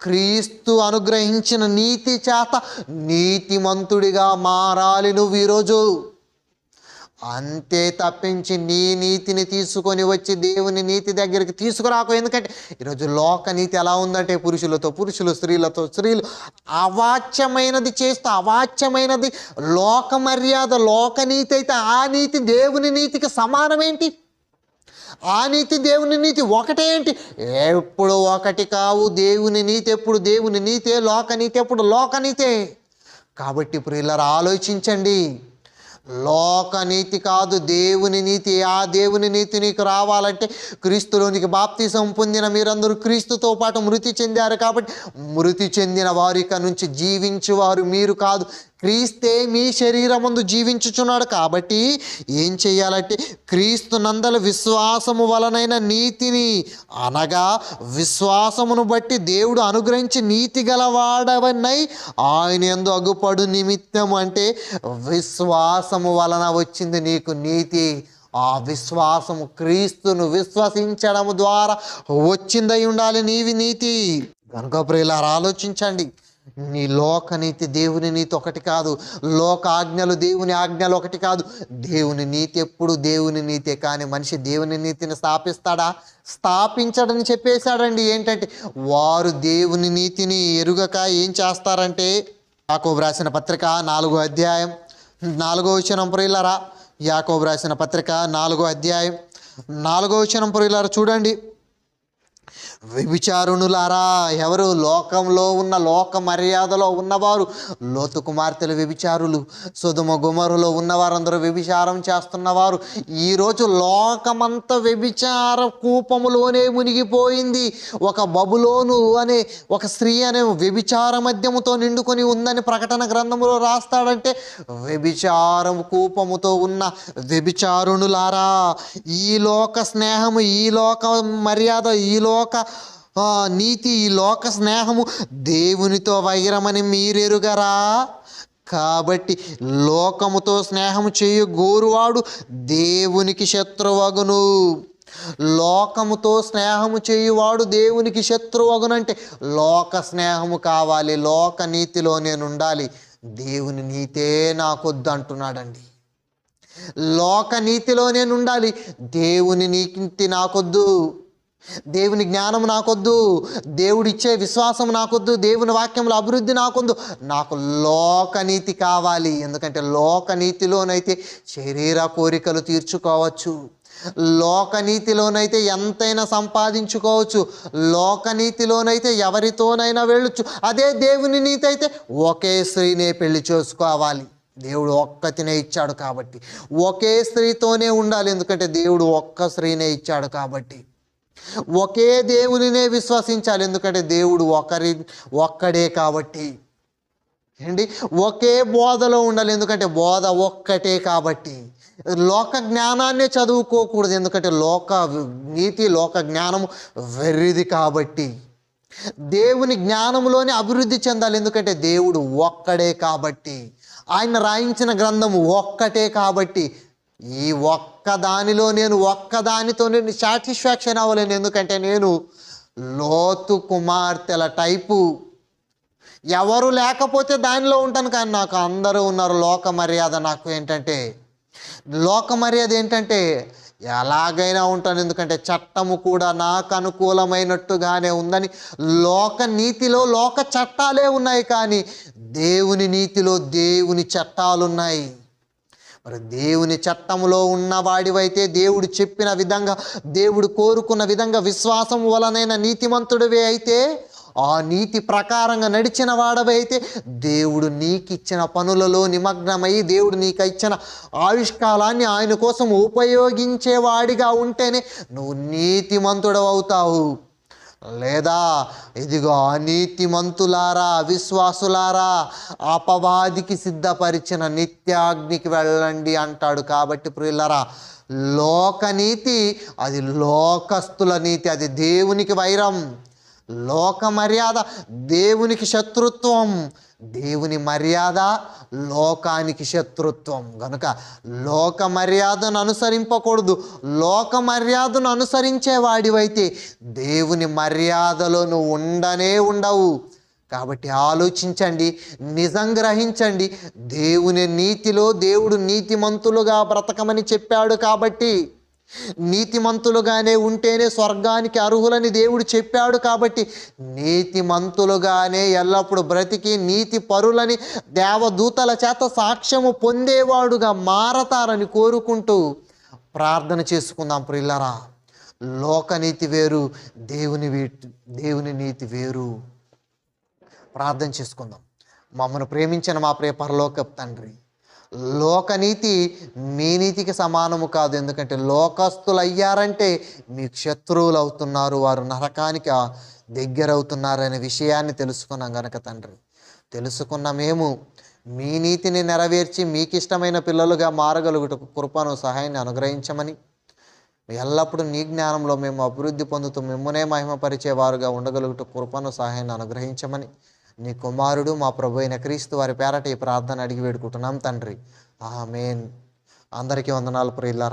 క్రీస్తు అనుగ్రహించిన నీతి చేత నీతిమంతుడిగా మారాలి నువ్వు ఈరోజు. అంతే తప్పించి నీ నీతిని తీసుకొని వచ్చి దేవుని నీతి దగ్గరికి తీసుకురాకు. ఎందుకంటే ఈరోజు లోక నీతి ఎలా ఉందంటే పురుషులతో పురుషులు, స్త్రీలతో స్త్రీలు అవాచ్యమైనది చేస్తూ అవాచ్యమైనది లోక మర్యాద, లోక నీతి అయితే ఆ నీతి దేవుని నీతికి సమానమేంటి? ఆ నీతి దేవుని నీతి ఒకటే ఏంటి? ఎప్పుడు ఒకటి కావు. దేవుని నీతి ఎప్పుడు దేవుని నీతే, లోక నీతి ఎప్పుడు లోకనీతే. కాబట్టి ప్రియులారా ఆలోచించండి. లోకనీతి కాదు దేవుని నీతి. ఆ దేవుని నీతి నీకు రావాలంటే క్రీస్తులోనికి బాప్తిసం పొందిన మీరందరూ క్రీస్తుతో పాటు మృతి చెందారు. కాబట్టి మృతి చెందిన వారిక నుంచి జీవించువారు మీరు కాదు, క్రీస్తే మీ శరీరమందు జీవించుచున్నాడు. కాబట్టి ఏం చేయాలంటే క్రీస్తు నందల విశ్వాసము వలనైన నీతిని అనగా విశ్వాసమును బట్టి దేవుడు అనుగ్రహించి నీతి గలవాడవనై ఆయన యందు అగుపడు నిమిత్తము, అంటే విశ్వాసము వలన వచ్చింది నీకు నీతి. ఆ విశ్వాసము క్రీస్తును విశ్వసించడం ద్వారా వచ్చిందై ఉండాలి నీవి నీతి. కనుక ప్రియులారా ఆలోచించండి. నీ లోకనీతి దేవుని నీతి ఒకటి కాదు, లోక ఆజ్ఞలు దేవుని ఆజ్ఞలు ఒకటి కాదు. దేవుని నీతి ఎప్పుడు దేవుని నీతే. కానీ మనిషి దేవుని నీతిని స్థాపిస్తాడా? స్థాపించడని చెప్పేశాడండి. ఏంటంటే వారు దేవుని నీతిని ఎరుగక ఏం చేస్తారంటే, యాకోబు రాసిన పత్రిక 4వ అధ్యాయం 4వ వచనం ప్రియులారా. యాకోబు రాసిన పత్రిక 4వ అధ్యాయం 4వ వచనం ప్రియులారా చూడండి. వ్యభిచారుణులారా, ఎవరు? లోకంలో ఉన్న లోక మర్యాదలో ఉన్నవారు. లోతు కుమార్తెలు వ్యభిచారులు, సొదొమ గొమొర్రాలో ఉన్నవారందరూ వ్యభిచారం చేస్తున్నవారు. ఈరోజు లోకమంతా వ్యభిచార కూపములోనే మునిగిపోయింది. ఒక బబులోను అనే ఒక స్త్రీ అనే వ్యభిచార మద్యముతో నిండుకొని ఉందని ప్రకటన గ్రంథములో రాస్తాడంటే, వ్యభిచారం కూపముతో ఉన్న వ్యభిచారుణులారా, ఈ లోక స్నేహము, ఈ లోక మర్యాద, ఈ లోక నీతి, ఈ లోక స్నేహము దేవునితో వైరమని మీరెరుగరా? కాబట్టి లోకముతో స్నేహము చేయు గోరువాడు దేవునికి శత్రువగును. లోకముతో స్నేహము చేయువాడు దేవునికి శత్రువగునంటే లోక స్నేహము కావాలి, లోక నీతిలో నేను ఉండాలి. దేవుని నీతే నాకొద్దు అంటున్నాడండి. లోక నీతిలో నేను ఉండాలి, దేవుని నీతి నాకొద్దు. దేవుని జ్ఞానం నాకొద్దు, దేవుడిచ్చే విశ్వాసం నాకొద్దు, దేవుని వాక్యంలో అభివృద్ధి నాకొద్దు. నాకు లోకనీతి కావాలి. ఎందుకంటే లోకనీతిలోనైతే శరీర కోరికలు తీర్చుకోవచ్చు, లోకనీతిలోనైతే ఎంతైనా సంపాదించుకోవచ్చు, లోకనీతిలోనైతే ఎవరితోనైనా వెళ్ళొచ్చు. అదే దేవుని నీతి అయితే ఒకే స్త్రీనే పెళ్లి చేసుకోవాలి. దేవుడు ఒక్కతినే ఇచ్చాడు కాబట్టి ఒకే స్త్రీతోనే ఉండాలి. ఎందుకంటే దేవుడు ఒక్క స్త్రీనే ఇచ్చాడు కాబట్టి ఒకే దేవునినే విశ్వసించాలి. ఎందుకంటే దేవుడు ఒక్కడే కాబట్టి ఏంటి, ఒకే బోధలో ఉండాలి. ఎందుకంటే బోధ ఒక్కటే కాబట్టి లోక జ్ఞానాన్నే చదువుకోకూడదు. ఎందుకంటే లోక నీతి, లోక జ్ఞానము వెర్రిది కాబట్టి దేవుని జ్ఞానంలోనే అభివృద్ధి చెందాలి. ఎందుకంటే దేవుడు ఒక్కడే కాబట్టి, ఆయన రాయించిన గ్రంథము ఒక్కటే కాబట్టి ఈ ఒక్కదానిలో నేను ఒక్కదానితో నేను సాటిస్ఫాక్షన్ అవ్వలేను. ఎందుకంటే నేను లోతు కుమార్తెల టైపు. ఎవరు లేకపోతే దానిలో ఉంటాను, కానీ నాకు అందరూ ఉన్నారు. లోక మర్యాద నాకు ఏంటంటే, లోక మర్యాద ఏంటంటే ఎలాగైనా ఉంటాను. ఎందుకంటే చట్టము కూడా నాకు అనుకూలమైనట్టుగానే ఉందని. లోక నీతిలో లోక చట్టాలే ఉన్నాయి, కానీ దేవుని నీతిలో దేవుని చట్టాలు ఉన్నాయి. మరి దేవుని చట్టములో ఉన్నవాడివైతే, దేవుడు చెప్పిన విధంగా, దేవుడు కోరుకున్న విధంగా విశ్వాసం వలనైన నీతిమంతుడివే అయితే, ఆ నీతి ప్రకారంగా నడిచిన వాడవైతే, దేవుడు నీకు ఇచ్చిన పనులలో నిమగ్నమై, దేవుడు నీకు ఇచ్చిన ఆయుష్కాలాన్ని ఆయన కోసం ఉపయోగించేవాడిగా ఉంటేనే నువ్వు నీతిమంతుడవు అవుతావు. లేదా ఇదిగో అనీతిమంతులారా, అవిశ్వాసులారా, అపవాదికి సిద్ధపరిచిన నిత్యాగ్నికి వెళ్ళండి అంటాడు. కాబట్టి ప్రియులారా, లోకనీతి అది లోకస్తుల నీతి, అది దేవునికి వైరం. లోక మర్యాద దేవునికి శత్రుత్వం, దేవుని మర్యాద లోకానికి శత్రుత్వం. కనుక లోక మర్యాదను అనుసరింపకూడదు. లోక మర్యాదను అనుసరించేవాడివైతే దేవుని మర్యాదలో నువ్వు ఉండవు. కాబట్టి ఆలోచించండి, నిజం గ్రహించండి. దేవుని నీతిలో దేవుడు నీతిమంతులుగా బ్రతకమని చెప్పాడు కాబట్టి, నీతిమంతులుగానే ఉంటేనే స్వర్గానికి అర్హులని దేవుడు చెప్పాడు కాబట్టి, నీతిమంతులుగానే ఎల్లప్పుడూ బ్రతికి నీతి పరులని దేవదూతల చేత సాక్ష్యము పొందేవాడుగా మారతారని కోరుకుంటూ ప్రార్థన చేసుకుందాం ప్రియులారా. లోకనీతి వేరు, దేవుని నీతి వేరు. ప్రార్థన చేసుకుందాం. మమ్మల్ని ప్రేమించిన మా ప్రియ పరలోకపు తండ్రి, లోకనీతి మీ నీతికి సమానము కాదు. ఎందుకంటే లోకస్తులు అయ్యారంటే మీకు శత్రువులు అవుతున్నారు, వారు నరకానికి దగ్గరవుతున్నారనే విషయాన్ని తెలుసుకున్నాం గనక తండ్రి, తెలుసుకున్న మేము మీ నీతిని నెరవేర్చి మీకు ఇష్టమైన పిల్లలుగా మారగలుగుటకు కృపను, సహాయాన్ని అనుగ్రహించమని, ఎల్లప్పుడూ నీ జ్ఞానంలో మేము అభివృద్ధి పొందుతూ మిమ్మునే మహిమపరిచేవారుగా ఉండగలుగుట కృపను, సహాయాన్ని అనుగ్రహించమని నీ కుమారుడు మా ప్రభు అయిన క్రీస్తు వారి పేరట ఈ ప్రార్థన అడిగి వేడుకుంటున్నాం తండ్రి. ఆమేన్. అందరికీ వందనాలు ప్రియులారా.